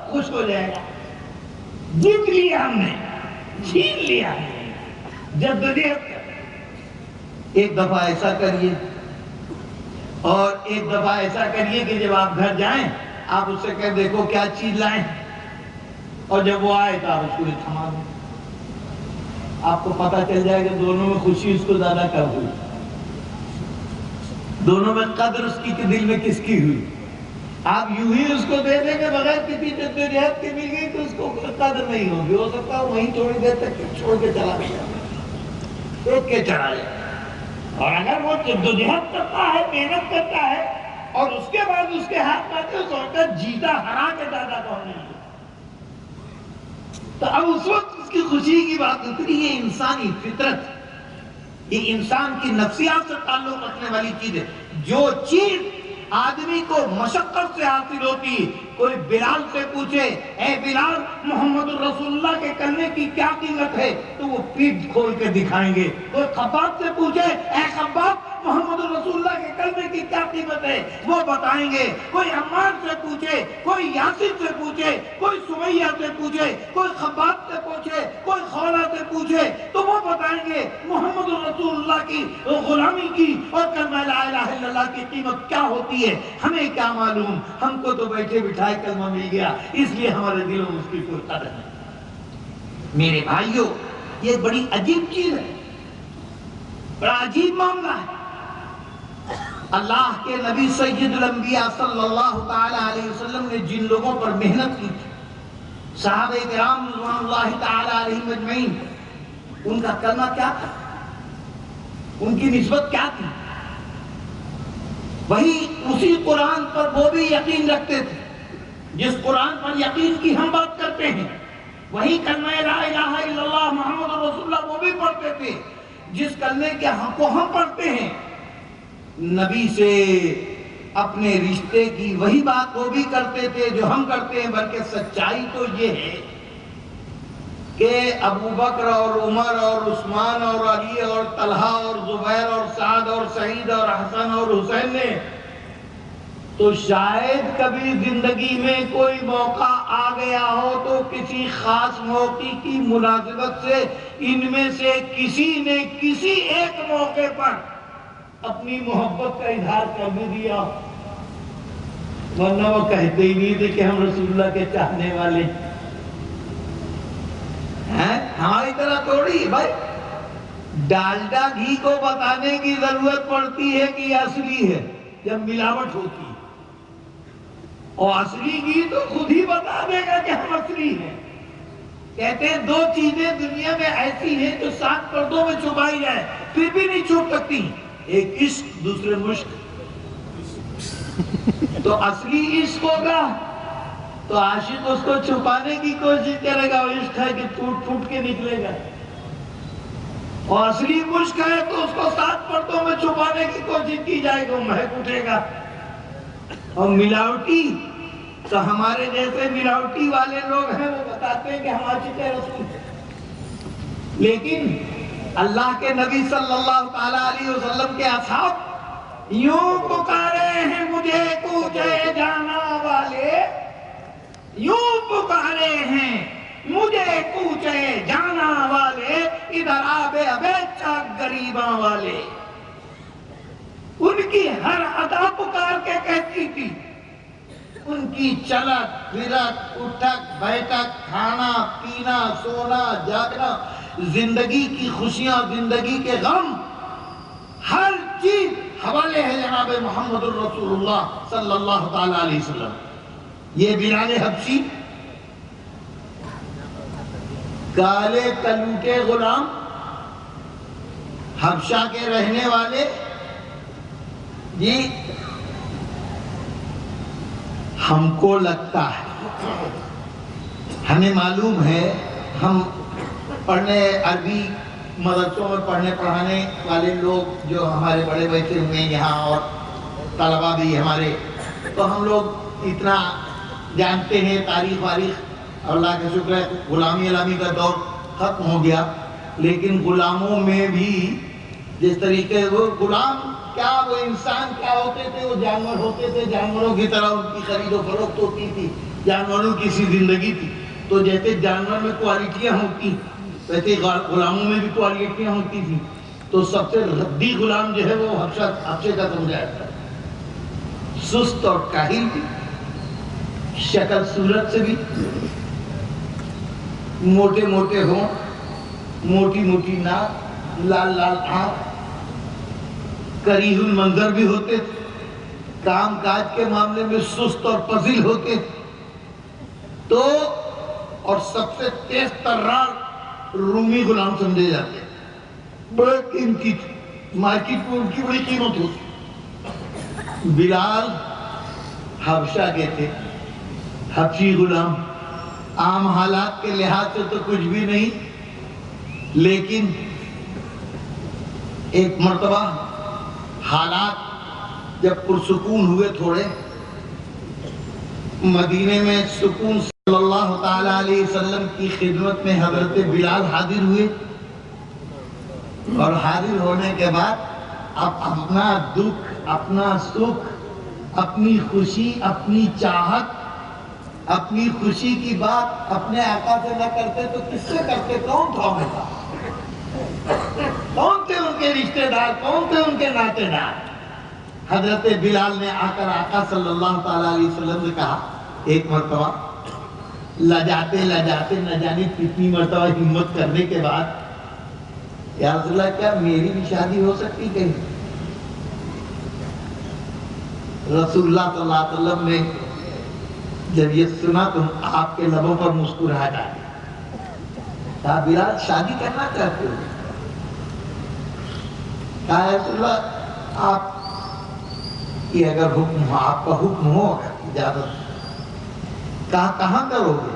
خوش ہو جائے گا. جیت لیا ہم نے، چھین لیا. جدوجہد ایک دفعہ ایسا کریے، اور ایک دفعہ ایسا کریے کہ جب آپ گھر جائیں آپ اس سے کہہ دیکھو کیا چیز لائیں، اور جب وہ آئے تو آپ اس کو تھما دیں. آپ کو پتہ چل جائے کہ دونوں میں خوشی اس کو زیادہ کب ہوئی، دونوں میں قدر اس کی دل میں کس کی ہوئی. آپ یوں ہی اس کو دے دیں گے بغیر کسی جدوجہد کے مل گئی تو اس کو قدر نہیں ہوگی. ہو سکتا ہے وہیں تھوڑی دیر تک چھوڑ کے چلا گیا، دیکھ کے چلا جائے. اور اگر وہ جدوجہد کرتا ہے، محنت کرتا ہے، اور اس کے بعد اس کے ہاتھ پاتے اس وقت جیتا ہرا کے دادا کون نہیں، تو اب اس وقت اس کی خوشی کی بات اتری. یہ انسانی فطرت، یہ انسان کی نفسیات سے تعلق رکھنے والی چیز ہے. جو چیز آدمی کو مشقت سے حاصل ہوتی، کوئی بلال سے پوچھے اے بلال محمد الرسول اللہ کے کلمے کی کیا قیمت ہے، تو وہ پیٹھ کھول کے دکھائیں گے. کوئی خباب سے پوچھے اے خباب محمد الرسول اللہ کے کلمے کی کیا قیمت ہے، وہ بتائیں گے. کوئی عمار سے پوچھے، کوئی یاسر سے پوچھے، کوئی سمیہ سے پوچھے، کوئی خباب سے پوچھے، کوئی خولہ سے پوچھے، تو وہ بتائیں گے محمد الرسول اللہ کی غلامی کی اور کلمہ لا الہ الا اللہ کی قیمت کیا ہوتی ہے. ہمیں کیا معلوم، ہم کو تو بیٹھے بٹھائے کلمہ مل گیا، اس لیے ہمارے دلوں میں اس کی کوئی قدر نہیں. میرے بھائیوں، یہ بڑی عجیب چیز ہے، بڑا عجیب معاملہ ہے. اللہ کے نبی سید الانبیاء صلی اللہ تعالی علیہ وسلم نے جن لوگوں پر محنت کی تھی، صحابہ کرام رضوان اللہ تعالی علیہم اجمعین، ان کا کلمہ کیا تھا، ان کی نسبت کیا تھی. وہی اسی قرآن پر وہ بھی یقین رکھتے تھے جس قرآن پر یقین کی ہم بات کرتے ہیں. وہی کلمہ لا الہ الا اللہ محمد رسول اللہ وہ بھی پڑھتے تھے جس کلمے کے ہم کو ہم پڑھتے ہیں. نبی سے اپنے رشتے کی وہی بات وہ بھی کرتے تھے جو ہم کرتے ہیں. بلکہ سچائی تو یہ ہے کہ ابو بکر اور عمر اور عثمان اور علی اور طلحہ اور زبیر اور سعد اور سعید اور حسن اور حسین نے تو شاید کبھی زندگی میں کوئی موقع آ گیا ہو تو کسی خاص موقع کی مناسبت سے ان میں سے کسی نے کسی ایک موقع پر اپنی محبت کا اظہار کر بھی دیا، ورنہ وہ کہتے ہی نہیں تھے کہ ہم رسول اللہ کے چاہنے والے ہیں. ہماری طرح تھوڑی بھائی، ڈالڈا گھی کو بتانے کی ضرورت پڑتی ہے کہ یہ اصلی ہے جب ملاوٹ ہوتی ہے، اور اصلی گھی تو خود ہی بتا دے گا کہ ہم اصلی ہیں۔ کہتے ہیں دو چیزیں دنیا میں ایسی ہیں جو 7 پردوں میں چھپائی جائے پھر بھی نہیں چھپ سکتی، ایک عشق، دوسرے مشق۔ تو اصلی عشق ہوگا تو عاشق اس کو چھپانے کی کوشش کرے گا، وہ عشق ہے کہ ٹوٹ پھوٹ کے نکلے گا، اور اصلی مشق ہے تو اس کو 7 پردوں میں چھپانے کی کوشش کی جائے گا، مہک اٹھے گا۔ اور ملاوٹی تو ہمارے جیسے ملاوٹی والے لوگ ہیں، وہ بتاتے ہیں کہ ہم عاشق رسول ہیں، لیکن اللہ کے نبی صلی اللہ تعالی علیہ وسلم کے اصحاب یوں پکارے ہیں مجھے کوچے جانا والے، یوں پکارے ہیں مجھے کوچے جانا والے، ادھر آبے ابے چاک غریباں والے۔ ان کی ہر ادا پکار کے کہتی تھی، ان کی چلت پھرت اٹھک بیٹھک، کھانا پینا سونا جاگنا، زندگی کی خوشیاں زندگی کے غم، ہر چیز حوالے ہے جناب محمد الرسول اللہ صلی اللہ تعالی علیہ وسلم۔ یہ بلال حبشی کالے کلوٹے غلام، حبشہ کے رہنے والے، جی ہم کو لگتا ہے، ہمیں معلوم ہے، ہم پڑھنے عربی مدرسوں میں پڑھنے پڑھانے والے لوگ جو ہمارے بڑے بیٹھے ہوئے ہیں یہاں، اور طلبہ بھی ہمارے، تو ہم لوگ اتنا جانتے ہیں تاریخ واریخ، اللہ کا شکر ہے غلامی علامی کا دور ختم ہو گیا، لیکن غلاموں میں بھی جس طریقے وہ غلام کیا، وہ انسان کیا ہوتے تھے، وہ جانور ہوتے تھے، جانوروں کی طرح ان کی خرید و فروخت ہوتی تھی، جانوروں کی سی زندگی تھی۔ تو جیسے جانور میں کوالٹیاں ہوتی ویسے غلاموں میں بھی کوالٹیاں ہوتی تھی۔ تو سب سے ردی غلام جو ہے وہ حبشے کا سمجھا جاتا ہے، سست اور کاہل بھی، شکل صورت سے بھی، موٹے موٹے ہونٹ، موٹی موٹی ناک، لال لال آنکھ، کریہ المنظر بھی ہوتے تھے، کام کاج کے معاملے میں سست اور پذل ہوتے تھے۔ تو اور سب سے تیز ترار رومی غلام سمجھے جاتے ہیں، بڑے قیمتی تھے، مارکیٹ میں ان کی بڑی قیمت ہوتی۔ بلال حبشہ کے تھے، حبشی غلام، عام حالات کے لحاظ سے تو کچھ بھی نہیں، لیکن ایک مرتبہ حالات جب پرسکون ہوئے تھوڑے، مدینے میں سکون، صلی اللہ تعالی علیہ وسلم کی خدمت میں حضرت بلال حاضر ہوئے، اور حاضر ہونے کے بعد اب اپنا دکھ، اپنا سکھ، اپنی خوشی، اپنی چاہت، اپنی خوشی کی بات اپنے آقا سے نہ کرتے تو کس سے کرتے؟ کون تھا ان کا؟ کون تھے ان کے رشتہ دار؟ کون تھے ان کے ناطے دار؟ حضرت بلال نے آ کر آقا صلی اللہ تعالی علیہ وسلم سے کہا ایک مرتبہ، لجاتے لجاتے نہ جانے کتنی مرتبہ ہمت کرنے کے بعد، یا رسول اللہ کیا میری بھی شادی ہو سکتی کہیں؟ رسول اللہ صلی اللہ علیہ وسلم نے جب یہ سنا تو آپ کے لبوں پر مسکراہٹ آئی، کہا بلال شادی کرنا چاہتے ہو؟ کہا رسول اللہ آپ کی اگر حکم ہو، آپ کا حکم ہو، اجازت، کہا کہاں کرو گے؟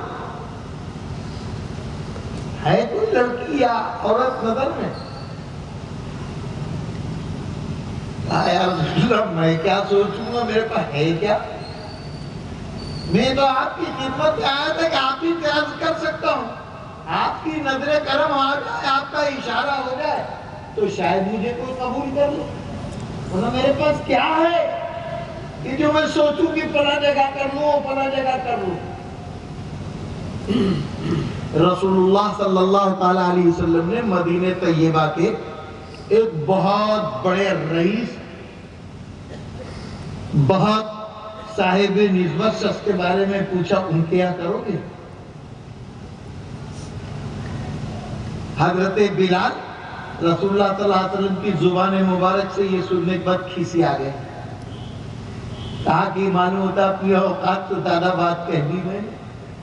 ہے کوئی لڑکی یا عورت نظر میں؟ کہا یا رسول اللہ میں کیا سوچوں گا، میرے پاس ہے کیا؟ میں تو آپ کی خدمت میں آیا تھا کہ آپ ہی عرض کر سکتا ہوں، آپ کی نظر کرم آ جائے، آپ کا اشارہ ہو جائے تو شاید مجھے کوئی قبول کر لو، ورنہ میرے پاس کیا ہے کہ جو میں سوچوں کہ فلاں جگہ کر لوں، فلاں جگہ کر لوں۔ رسول اللہ صلی اللہ تعالی علیہ وسلم نے مدینہ طیبہ کے ایک بہت بڑے رئیس، بہت صاحب نسبت شخص کے بارے میں پوچھا، ان کے کیا کرو گے؟ حضرت بلال رسول اللہ صلی اللہ علیہ وسلم کی زبان مبارک سے یہ سننے کے بعد کھیسی آ گئے. کہا کہ معلوم ہوتا اپنی اوقات سے زیادہ بات کہہ دی میں.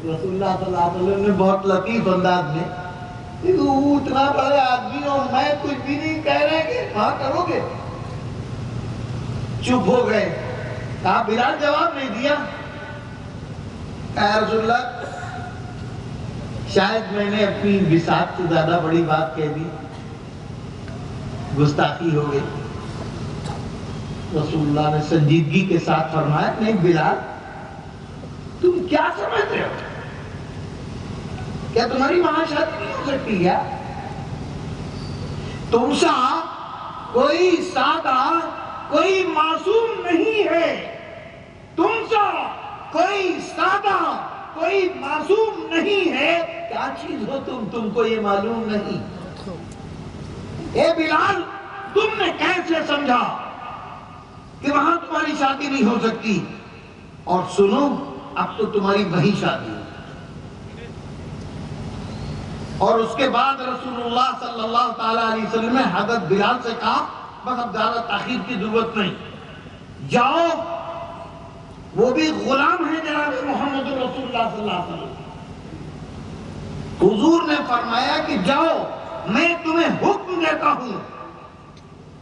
رسول اللہ صلی اللہ علیہ وسلم نے بہت لطیف انداز میں، وہ اتنا بڑے آدمی اور میں کچھ بھی نہیں کہہ رہے کہ کہاں کرو گے. چپ ہو گئے. کہا بلال جواب نہیں دیا. کہا رسول اللہ شاید میں نے اپنی وسعت سے زیادہ بڑی بات کہہ دی، گستاخی ہو گئی. رسول اللہ نے سنجیدگی کے ساتھ فرمایا نہیں بلال، تم کیا سمجھتے ہو؟ کیا تمہاری وہاں شادی نہیں ہو سکتی کیا؟ تم سا کوئی سادہ، کوئی معصوم نہیں ہے. تم سا کوئی سادہ، کوئی معصوم نہیں ہے. کیا چیز ہو تم کو یہ معلوم نہیں؟ اے بلال، تم نے کیسے سمجھا کہ وہاں تمہاری شادی نہیں ہو سکتی؟ اور سنو، اب تو تمہاری وہی شادی ہے. اور اس کے بعد رسول اللہ صلی اللہ تعالیٰ علیہ وسلم نے حضرت بلال سے کہا بس اب زیادہ تاخیر کی ضرورت نہیں، جاؤ. وہ بھی غلام ہے جناب محمد رسول اللہ صلی اللہ علیہ وسلم. حضور نے فرمایا کہ جاؤ، میں تمہیں حکم دیتا ہوں،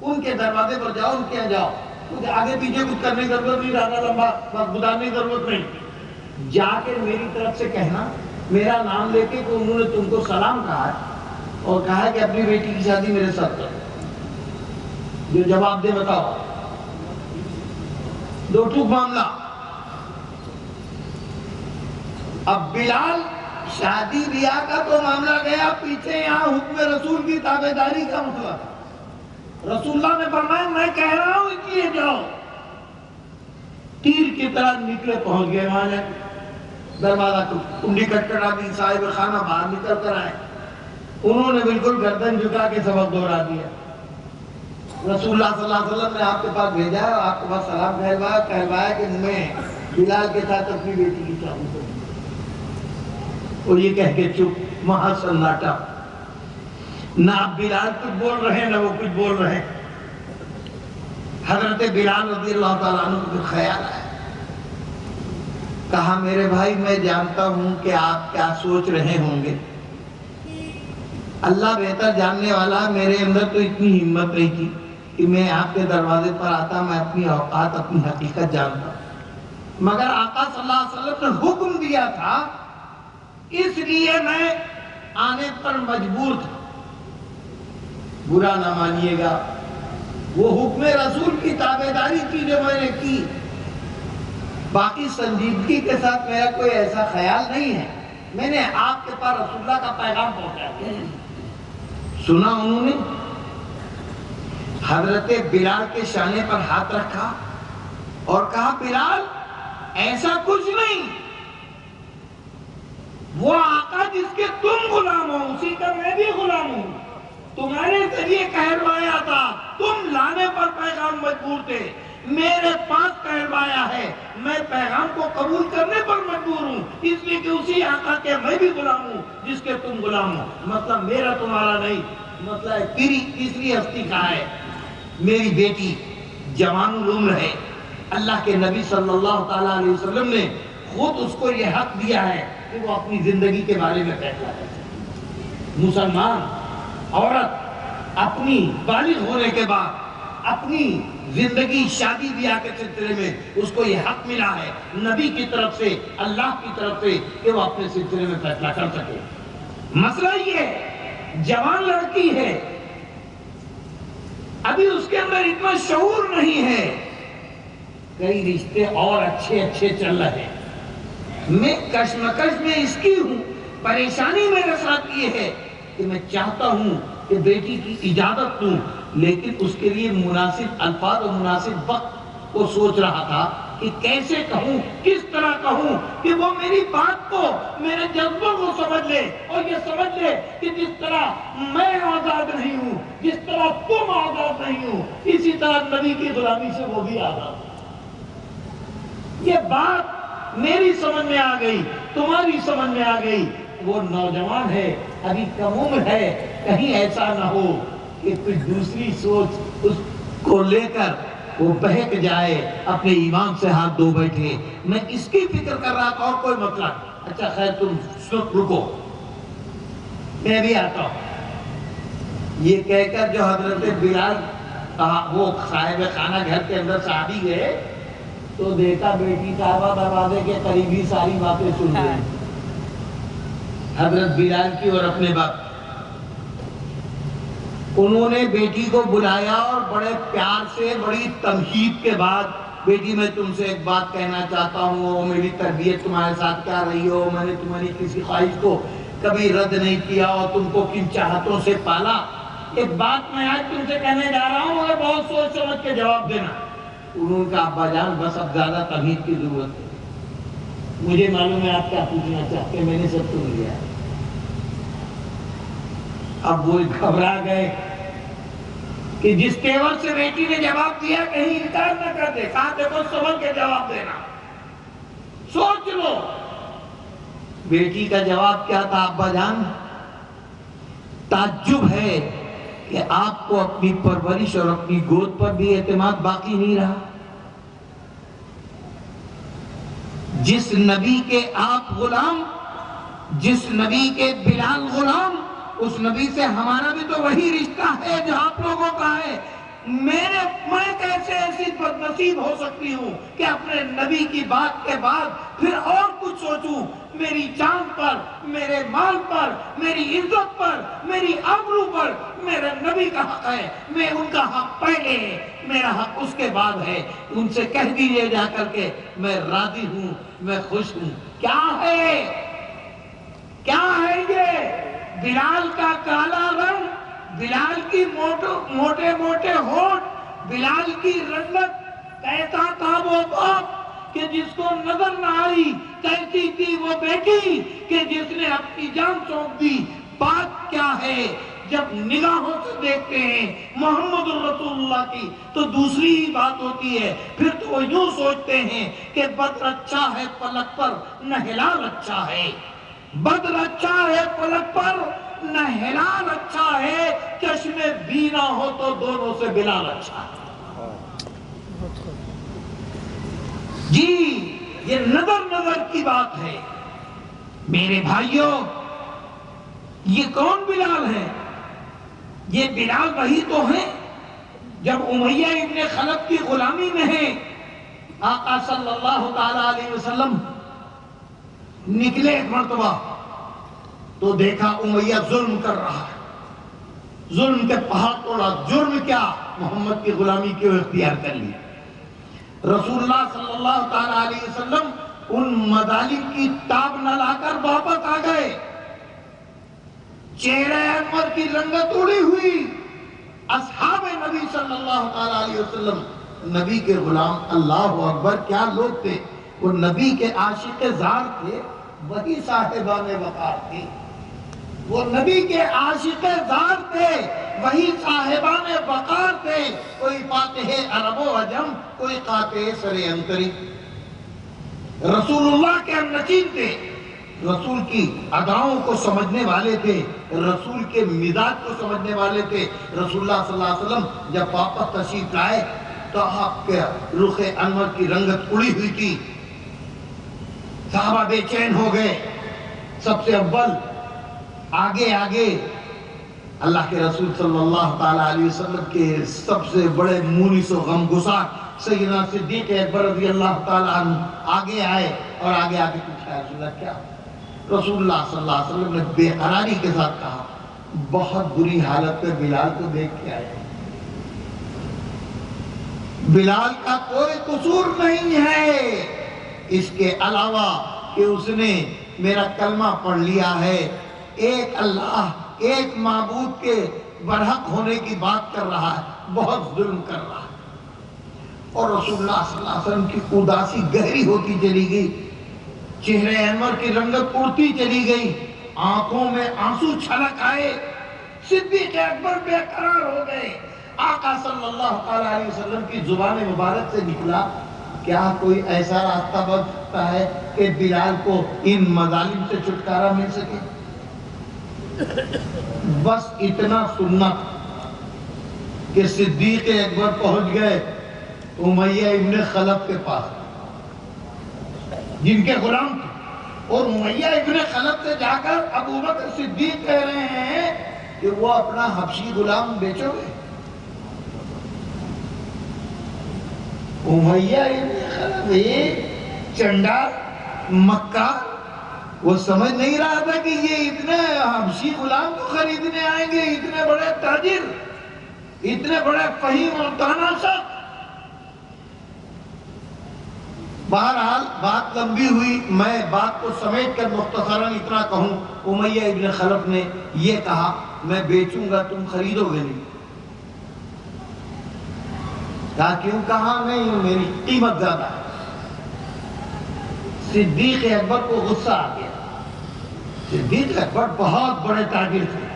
ان کے دروازے پر جاؤ، ان کے یہاں جاؤ. کچھ آگے پیچھے کچھ کرنے کی ضرورت نہیں، زیادہ لمبا وقت گزارنے کی ضرورت نہیں. جا کے میری طرف سے کہنا، میرا نام لے کے کہ انہوں نے تم کو سلام کہا ہے اور کہا ہے کہ اپنی بیٹی کی شادی میرے ساتھ کرو. جو جواب دے بتاؤ. دو ٹوک معاملہ. اب بلال شادی بیاہ کا تو معاملہ گیا پیچھے، یہاں حکم رسول کی تابعداری کا مسئلہ تھا. رسول اللہ نے فرمایا میں کہہ رہا ہوں اس لیے جاؤ. تیر کی طرح نکلے، پہنچ گئے وہاں جا کے. دروازہ کنڈی کٹکٹا دی، صاحب خانہ باہر نکل کر آئے. انہوں نے بالکل گردن جھکا کے سبق دہرا دیا. رسول اللہ صلی اللہ علیہ وسلم نے آپ کے پاس بھیجا اور آپ کے پاس سلام کہلوایا کہ میں بلال کے ساتھ اپنی بیٹی کی شادی کروں. اور یہ کہہ کے چپ، وہاں سناٹا. نہ بلال کچھ بول رہے نہ وہ کچھ بول رہے. حضرت بلال رضی اللہ تعالیٰ عنہ کو خیال آیا. کہا میرے بھائی میں جانتا ہوں کہ آپ کیا سوچ رہے ہوں گے. اللہ بہتر جاننے والا. میرے اندر تو اتنی ہمت نہیں تھی کہ میں آپ کے دروازے پر آتا. میں اپنی اوقات، اپنی حقیقت جانتا. مگر آقا صلی اللہ علیہ وسلم نے حکم دیا تھا، اس لیے میں آنے پر مجبور تھا. برا نہ مانیے گا، وہ حکم رسول کی تابعداری تھی جو میں نے کی. باقی سنجیدگی کے ساتھ میرا کوئی ایسا خیال نہیں ہے. میں نے آپ کے پاس رسول اللہ کا پیغام پہنچا دیا. سنا انہوں نے. حضرت بلال کے شانے پر ہاتھ رکھا اور کہا بلال ایسا کچھ نہیں، وہ آقا جس کے تم غلام ہو اسی کا میں بھی غلام ہوں. تمہارے ذریعے کہلوایا تھا، تم لانے پر پیغام مجبور تھے. میرے پاس کہلوایا ہے، میں پیغام کو قبول کرنے پر مجبور ہوں، اس لیے کہ اسی آقا کے میں بھی غلام ہوں جس کے تم غلام ہو. مطلب میرا تمہارا نہیں، مطلب تیسری ہستی کا ہے. میری بیٹی جوان العمر ہے. اللہ کے نبی صلی اللہ تعالیٰ علیہ وسلم نے خود اس کو یہ حق دیا ہے کہ وہ اپنی زندگی کے بارے میں فیصلہ کرے. مسلمان عورت اپنی بالغ ہونے کے بعد اپنی زندگی شادی بیاہ کے سلسلے میں اس کو یہ حق ملا ہے نبی کی طرف سے، اللہ کی طرف سے، کہ وہ اپنے سلسلے میں فیصلہ کر سکے. مسئلہ یہ ہے جوان لڑکی ہے، ابھی اس کے اندر اتنا شعور نہیں ہے. کئی رشتے اور اچھے چل رہے ہیں. میں کشمکش میں اس کی ہوں. پریشانی میرے ساتھ یہ ہے کہ میں چاہتا ہوں کہ بیٹی کی اجازت دوں، لیکن اس کے لیے مناسب الفاظ اور مناسب وقت کو سوچ رہا تھا کہ کیسے کہوں، کس طرح کہوں کہ وہ میری بات کو، میرے جذبوں کو سمجھ لے اور یہ سمجھ لے کہ جس طرح میں آزاد نہیں ہوں، جس طرح تم آزاد نہیں ہو، اسی طرح نبی کی غلامی سے وہ بھی آزاد. یہ بات میری سمجھ میں آ گئی، تمہاری سمجھ میں آ گئی. وہ نوجوان ہے، ابھی کم عمر ہے، کہیں ایسا نہ ہو کہ کوئی دوسری سوچ اس کو لے کر وہ بہک جائے، اپنے ایمان سے ہاتھ دھو بیٹھے. میں اس کی فکر کر رہا تھا اور کوئی مسئلہ. اچھا خیر تم رکو، میں بھی آتا ہوں. یہ کہہ کر جو حضرت بلال وہ صاحب خانہ گھر کے اندر صحابی گئے تو دیکھا بیٹی صاحبہ دروازے کے قریب ہی ساری باتیں سن رہی حضرت بلال کی اور اپنے باپ. انہوں نے بیٹی کو بلایا اور بڑے پیار سے بڑی تمہید کے بعد، بیٹی میں تم سے ایک بات کہنا چاہتا ہوں، میری تربیت تمہارے ساتھ کیا رہی ہو، میں نے تمہاری کسی خواہش کو کبھی رد نہیں کیا اور تم کو کن چاہتوں سے پالا. ایک بات میں آج تم سے کہنے جا رہا ہوں اور بہت سوچ سمجھ کے جواب دینا. انہوں نے کہا ابا جان بس اب زیادہ تمہید کی ضرورت ہے، مجھے معلوم ہے آپ کیا پوچھنا چاہتے ہیں، میں نے سب سن لیا. اب وہ گھبرا گئے کہ جس تیور سے بیٹی نے جواب دیا کہیں انکار نہ کر دے. کہا دیکھو سمجھ کے جواب دینا، سوچ لو. بیٹی کا جواب کیا تھا ابا جان؟ تعجب ہے کہ آپ کو اپنی پرورش اور اپنی گود پر بھی اعتماد باقی نہیں رہا. جس نبی کے آپ غلام، جس نبی کے بلال غلام، اس نبی سے ہمارا بھی تو وہی رشتہ ہے جو آپ لوگوں کا ہے. میں کیسے ایسی بدنصیب ہو سکتی ہوں کہ اپنے نبی کی بات کے بعد پھر اور کچھ سوچوں؟ میری جان پر، میرے مال پر، میری عزت پر، میری آبرو پر میرے نبی کا حق ہے. میں ان کا حق پہلے ہے، میرا حق اس کے بعد ہے. ان سے کہہ دیجئے جا کر کے میں راضی ہوں، میں خوش ہوں. کیا ہے یہ؟ بلال کا کالا رنگ، بلال کی موٹے موٹے ہونٹ، بلال کی رنگت. کیسا تھا وہ باپ کہ جس کو نظر نہ آئی؟ کیسی تھی وہ بیٹی کہ جس نے اپنی جان سونپ دی؟ بات کیا ہے؟ جب نگاہوں سے دیکھتے ہیں محمد رسول اللہ کی تو دوسری ہی بات ہوتی ہے. پھر تو وہ یوں سوچتے ہیں کہ بدر اچھا ہے پلک پر نہ ہلال اچھا ہے، بدر اچھا ہے پلک پر نہ ہلال اچھا ہے، چشم بینا ہو تو دونوں سے بلال اچھا ہے. جی یہ نظر کی بات ہے میرے بھائیوں. یہ کون بلال ہے؟ یہ بلال وہی تو ہیں جب امیہ ابن خلف کی غلامی میں ہیں. آقا صلی اللہ تعالی علیہ وسلم نکلے ایک مرتبہ تو دیکھا امیہ ظلم کر رہا ہے، ظلم کے پہاڑ توڑا. جرم کیا؟ محمد کی غلامی کیوں اختیار کر لی. رسول اللہ صلی اللہ تعالی علیہ وسلم ان مظالم کی تاب نہ لا کر واپس آ گئے. چہرہ انور کی رنگت اڑی ہوئی. اصحاب نبی صلی اللہ تعالی علیہ وسلم نبی کے غلام. اللہ اکبر کیا لوگ تھے! وہ نبی کے عاشق زار تھے، وہی صاحبان وقار تھی. وہ نبی کے عاشق زار تھے، وہی صاحبان وقار تھے. کوئی فاتح عرب و عجم، کوئی قاطع سر انتری. رسول اللہ کے ہم نشین تھے، رسول کی اداؤں کو سمجھنے والے تھے، رسول کے مزاج کو سمجھنے والے تھے. رسول اللہ صلی اللہ علیہ وسلم جب واپس تشریف لائے تو آپ کے رخ انور کی رنگت اڑی ہوئی تھی. صحابہ بے چین ہو گئے. سب سے اول آگے اللہ کے رسول صلی اللہ تعالی علیہ وسلم کے سب سے بڑے مونس و غمگسار سیدنا صدیق اکبر رضی اللہ تعالی عنہ آگے آئے اور آگے پوچھا رسول اللہ کیا؟ رسول اللہ صلی اللہ علیہ وسلم نے بے قراری کے ساتھ کہا بہت بری حالت میں بلال کو دیکھ کے آئے. بلال کا کوئی قصور نہیں ہے اس کے علاوہ کہ اس نے میرا کلمہ پڑھ لیا ہے. ایک اللہ، ایک معبود کے برحق ہونے کی بات کر رہا ہے، بہت ظلم کر رہا ہے. اور رسول اللہ صلی اللہ علیہ وسلم کی اداسی گہری ہوتی چلی گئی، چہرے انور کی رنگت اڑتی چلی گئی، آنکھوں میں آنسو چھلک آئے. صدیق اکبر بے قرار ہو گئے. آقا صلی اللہ علیہ وسلم کی زبان مبارک سے نکلا کیا کوئی ایسا راستہ بن سکتا ہے کہ بلال کو ان مظالم سے چھٹکارا مل سکے؟ بس اتنا سننا. کہ صدیق اکبر پہنچ گئے امیہ ابن خلف کے پاس، جن کے غلام تھے، اور امیہ ابن خلف سے جا کر ابو بکر صدیق کہہ رہے ہیں کہ وہ اپنا حبشی غلام بیچو گے؟ امیہ ابن خلف ایک چنڈا مکہ، وہ سمجھ نہیں رہا تھا کہ یہ اتنے حبشی غلام کو خریدنے آئیں گے، اتنے بڑے تاجر، اتنے بڑے فہیم اور دانا شخص۔ بہرحال بات لمبی ہوئی، میں بات کو سمیٹ کر مختصراً اتنا کہوں، امیہ ابن خلف نے یہ کہا میں بیچوں گا، تم خریدو گے نہیں؟ کہا کیوں؟ کہا نہیں، میری قیمت زیادہ ہے۔ صدیق اکبر کو غصہ آ گیا۔ صدیق اکبر بہت بڑے تاجر تھے،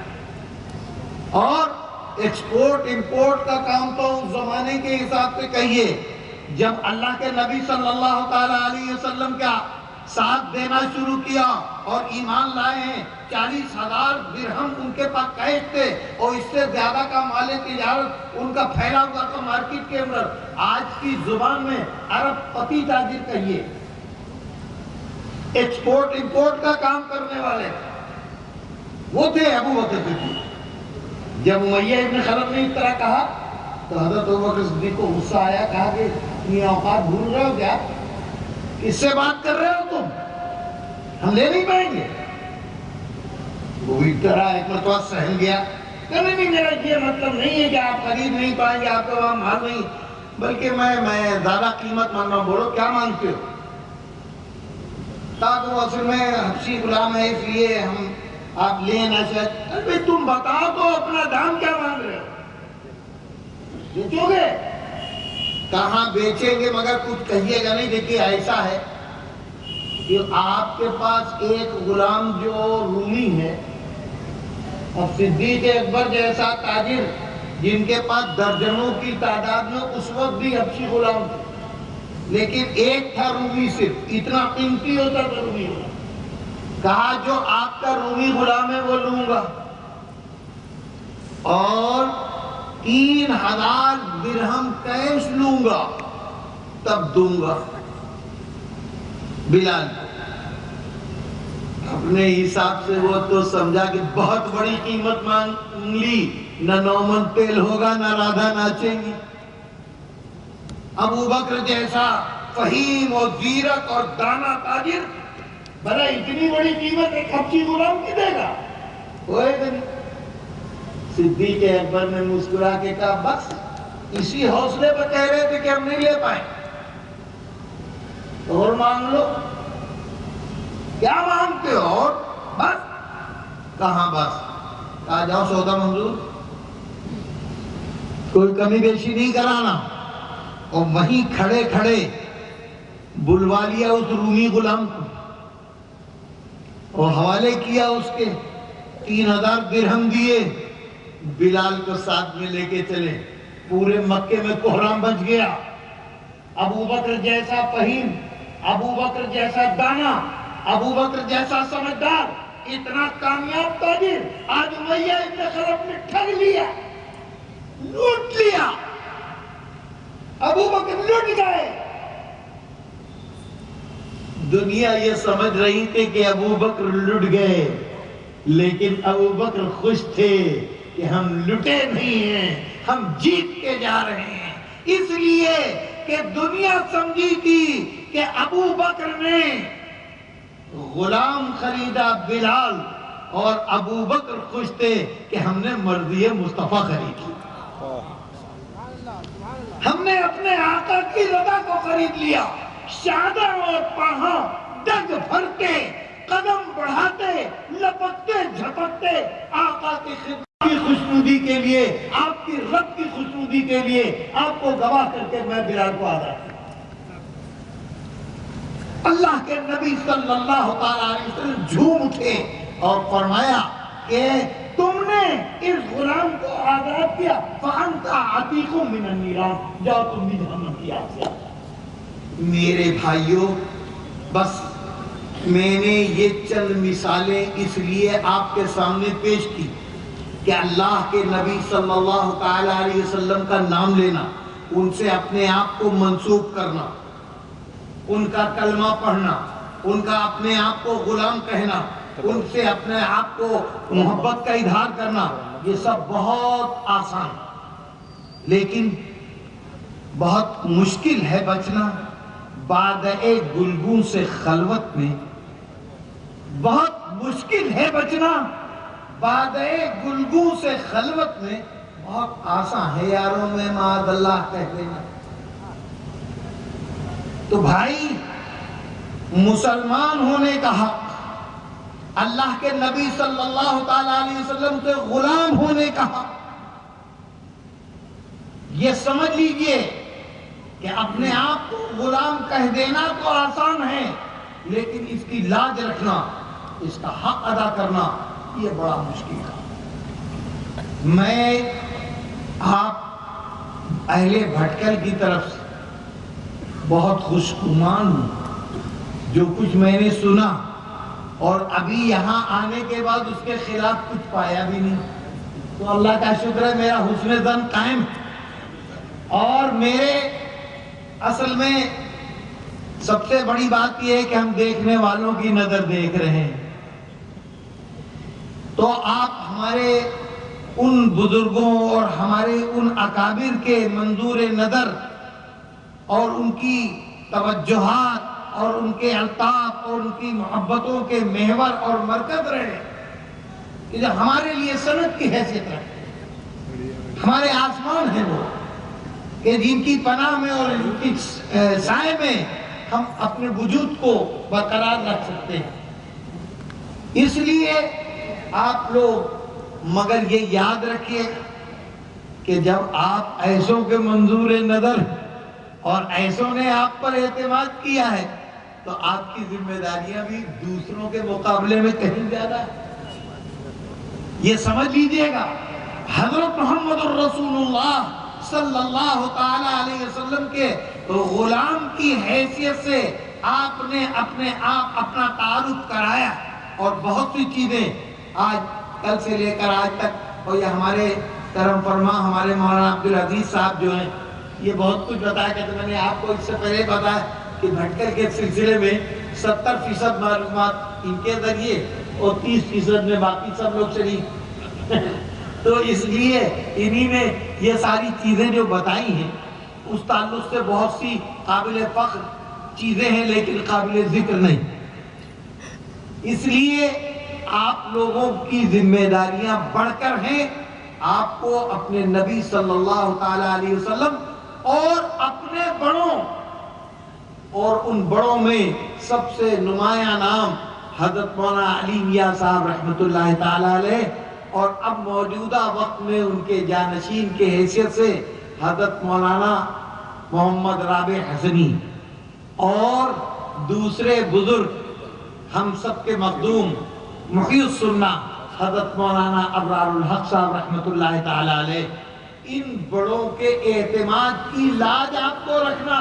اور ایکسپورٹ امپورٹ کا کام تو اس زمانے کے حساب سے کہیے، جب اللہ کے نبی صلی اللہ تعالیٰ علیہ وسلم کا ساتھ دینا شروع کیا اور ایمان لائے ہیں، 40,000 درہم ان کے پاس کیش تھے، اور اس سے زیادہ کا مال تجارت ان کا پھیلا ہوا تھا مارکیٹ کے اندر۔ آج کی زبان میں ارب پتی تاجر کہیے، ایکسپورٹ امپورٹ کا کام کرنے والے وہ تھے ابو بکر صدیق۔ جب امیہ ابن خلف نے اس طرح کہا تو حضرت ابو بکر صدیق کو غصہ آیا، کہا کہ یہ اوقات بھول رہے ہو کیا؟ کس سے بات کر رہے ہو تم؟ ہم لے نہیں پائیں گے۔ وہ اس طرح ایک مرتبہ سہل گیا، کبھی بھی میرا یہ مطلب نہیں ہے کہ آپ خرید نہیں پائیں گے، آپ کا وہاں مال نہیں، بلکہ میں زیادہ قیمت مانگ رہا ہوں۔ بولو کیا مانگتے ہو؟ کہا تو اصل میں حبشی غلام ہے، اس لیے ہم آپ لیں نہ شاید۔ ارے تم بتاؤ تو اپنا دام کیا مانگ رہے ہو؟ بیچو گے؟ کہاں بیچیں گے، مگر کچھ کہیے گا نہیں۔ دیکھیے ایسا ہے کہ آپ کے پاس ایک غلام جو رومی ہے، اور صدیق اکبر جیسا تاجر جن کے پاس درجنوں کی تعداد میں اس وقت بھی حبشی غلام تھے، لیکن ایک تھا رومی، صرف اتنا قیمتی ہوتا تھا رومی غلام۔ کہا جو آپ کا رومی غلام ہے وہ لوں گا، اور 3,000 درہم کیش لوں گا، تب دوں گا۔ بلال اپنے حساب سے وہ تو سمجھا کہ بہت بڑی قیمت مانگ لی، نہ 9 من تیل ہوگا، نہ رادھا ناچیں گی۔ ابو بکر جیسا فہیم اور زیرک اور دانا تاجر بھلا اتنی بڑی قیمت ایک حبشی غلام کی دے گا؟ ہوئے گا نہیں۔ صدیق اکبر نے مسکرا کے کہا بس اسی حوصلے پر کہہ رہے تھے کہ ہم نہیں لے پائیں، اور مانگ لو۔ کیا مانگتے ہو؟ اور بس؟ کہاں بس؟ کہا جاؤ سودا منظور، کوئی کمی بیشی نہیں کرانا۔ اور وہیں کھڑے کھڑے بلوا لیا اس رومی غلام کو، اور حوالے کیا اس کے، 3,000 درہم دیے، بلال کو ساتھ میں لے کے چلے۔ پورے مکے میں کوہرام بچ گیا۔ ابو بکر جیسا فہیم، ابو بکر جیسا دانا، ابو بکر جیسا سمجھدار، اتنا کامیاب تاجر آج امیہ ابن خلف نے ٹھگ لیا، لوٹ لیا۔ ابو بکر لٹ گئے۔ دنیا یہ سمجھ رہی تھی کہ ابو بکر لٹ گئے، لیکن ابو بکر خوش تھے کہ ہم لٹے نہیں ہیں، ہم جیت کے جا رہے ہیں۔ اس لیے کہ دنیا سمجھی تھی کہ ابو بکر نے غلام خریدا بلال، اور ابو بکر خوش تھے کہ ہم نے مرضی مصطفیٰ خریدی، ہم نے اپنے آقا کی رضا کو خرید لیا۔ شادہ اور پاہاں ڈگ بھرتے، قدم بڑھاتے، لپکتے جھپکتے، آقا کی خدمت کی خوشنودی کے لیے، آپ کی رب کی خوشنودی کے لیے، آپ کو گواہ کر کے میں بلال کو آزاد کیا۔ اللہ کے نبی صلی اللہ تعالیٰ علیہ وسلم جھوم اٹھے اور فرمایا کہ تم نے اس غلام کو آزاد کیا، فَأَنْتَ عَتِيقٌ مِّنَ النِّيرَانِ، جاؤ تم بھی جہنم کی آگ سے۔ میرے بھائیوں، بس میں نے یہ چند مثالیں اس لیے آپ کے سامنے پیش کی کہ اللہ کے نبی صلی اللہ تعالی علیہ وسلم کا نام لینا، ان سے اپنے آپ کو منسوب کرنا، ان کا کلمہ پڑھنا، ان کا اپنے آپ کو غلام کہنا، ان سے اپنے آپ کو محبت کا اظہار کرنا، یہ سب بہت آسان، لیکن بہت مشکل ہے بچنا بعد ایک گلگوں سے خلوت میں، بہت مشکل ہے بچنا بعد ایک گلگوں سے خلوت میں، بہت آسان ہے یاروں میں معاذ اللہ کہہ دینا۔ تو بھائی، مسلمان ہونے کا حق، اللہ کے نبی صلی اللہ تعالی علیہ وسلم سے غلام ہونے کا حق، یہ سمجھ لیجئے کہ اپنے آپ کو غلام کہہ دینا تو آسان ہے، لیکن اس کی لاج رکھنا، اس کا حق ادا کرنا، یہ بڑا مشکل ہے۔ میں آپ اہل بھٹکل کی طرف سے بہت خوشگمان ہوں، جو کچھ میں نے سنا اور ابھی یہاں آنے کے بعد اس کے خلاف کچھ پایا بھی نہیں، تو اللہ کا شکر ہے میرا حسن ظن قائم ہے۔ اور میرے اصل میں سب سے بڑی بات یہ ہے کہ ہم دیکھنے والوں کی نظر دیکھ رہے ہیں، تو آپ ہمارے ان بزرگوں اور ہمارے ان اکابر کے منظور نظر اور ان کی توجہات اور ان کے الطاف اور ان کی محبتوں کے محور اور مرکز رہے، کہ جو ہمارے لیے سند کی حیثیت رکھتے، ہمارے آسمان ہیں وہ، کہ جن کی پناہ میں اور ان کی سائے میں ہم اپنے وجود کو برقرار رکھ سکتے ہیں۔ اس لیے آپ لوگ مگر یہ یاد رکھیے کہ جب آپ ایسوں کے منظور نظر اور ایسوں نے آپ پر اعتماد کیا ہے، تو آپ کی ذمہ داریاں بھی دوسروں کے مقابلے میں کہیں زیادہ ہے، یہ سمجھ لیجئے گا۔ حضرت محمد الرسول اللہ صلی اللہ تعالی علیہ وسلم کے غلام کی حیثیت سے آپ نے اپنا تعارف کرایا، اور بہت سی چیزیں آج کل سے لے کر آج تک، اور یہ ہمارے کرم فرما ہمارے مولانا عبدالعزیز صاحب جو ہیں، یہ بہت کچھ بتایا کہ میں نے آپ کو اس سے پہلے بتایا کہ بھٹکل کے سلسلے میں 70% معلومات ان کے ذریعے اور 30% میں باقی سب لوگ شریک تو اس لیے انہی نے یہ ساری چیزیں جو بتائی ہیں، اس تعلق سے بہت سی قابل فخر چیزیں ہیں، لیکن قابل ذکر نہیں۔ اس لیے آپ لوگوں کی ذمہ داریاں بڑھ کر ہیں، آپ کو اپنے نبی صلی اللہ تعالی علیہ وسلم اور اپنے بڑوں، اور ان بڑوں میں سب سے نمایاں نام حضرت مولانا علی میاں صاحب رحمۃ اللہ تعالی علیہ، اور اب موجودہ وقت میں ان کے جانشین کے حیثیت سے حضرت مولانا محمد رابع حسنی، اور دوسرے بزرگ ہم سب کے مخدوم محی السنہ حضرت مولانا ابرار الحق صاحب رحمۃ اللہ تعالی علیہ، ان بڑوں کے اعتماد کی لاج آپ کو رکھنا۔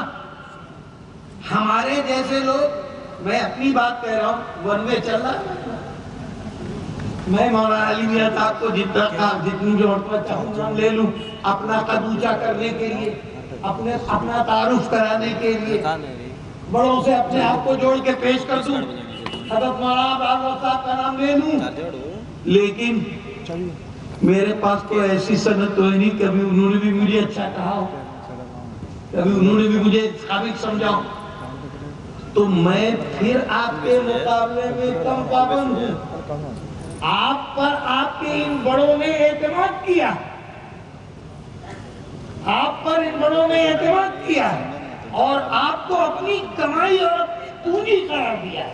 ہمارے جیسے لوگ، میں اپنی بات کہہ رہا ہوں، ون وے چل رہا ہے، میں مولانا علی میاں صاحب کو جتنی جو چاہوں گا لے لوں، اپنا قد اونچا کرنے کے لیے، اپنا تعارف کرانے کے لیے، بڑوں سے اپنے آپ کو جوڑ کے پیش کر دوں، حضرت مولانا ابرار صاحب کا نام لے لوں، لیکن میرے پاس تو ایسی سند تو ہے نہیں، کبھی انہوں نے بھی مجھے اچھا کہا ہو، کبھی انہوں نے بھی مجھے قابل سمجھا ہو، تو میں پھر آپ کے مقابلے میں کم پابند ہوں۔ آپ پر آپ کے ان بڑوں نے اعتماد کیا، آپ پر ان بڑوں نے اعتماد کیا، اور آپ کو اپنی کمائی اور اپنی پونجی قرار دیا،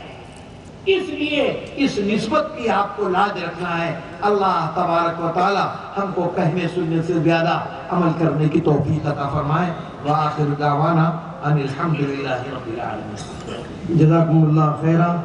اس لیے اس نسبت کی آپ کو لاج رکھنا ہے۔ اللہ تبارک و تعالی ہم کو کہنے سننے سے زیادہ عمل کرنے کی توفیق عطا فرمائے۔ وآخر دعوانا ان الحمدللہ رب العالمین۔ جزاکم اللہ خیرہ۔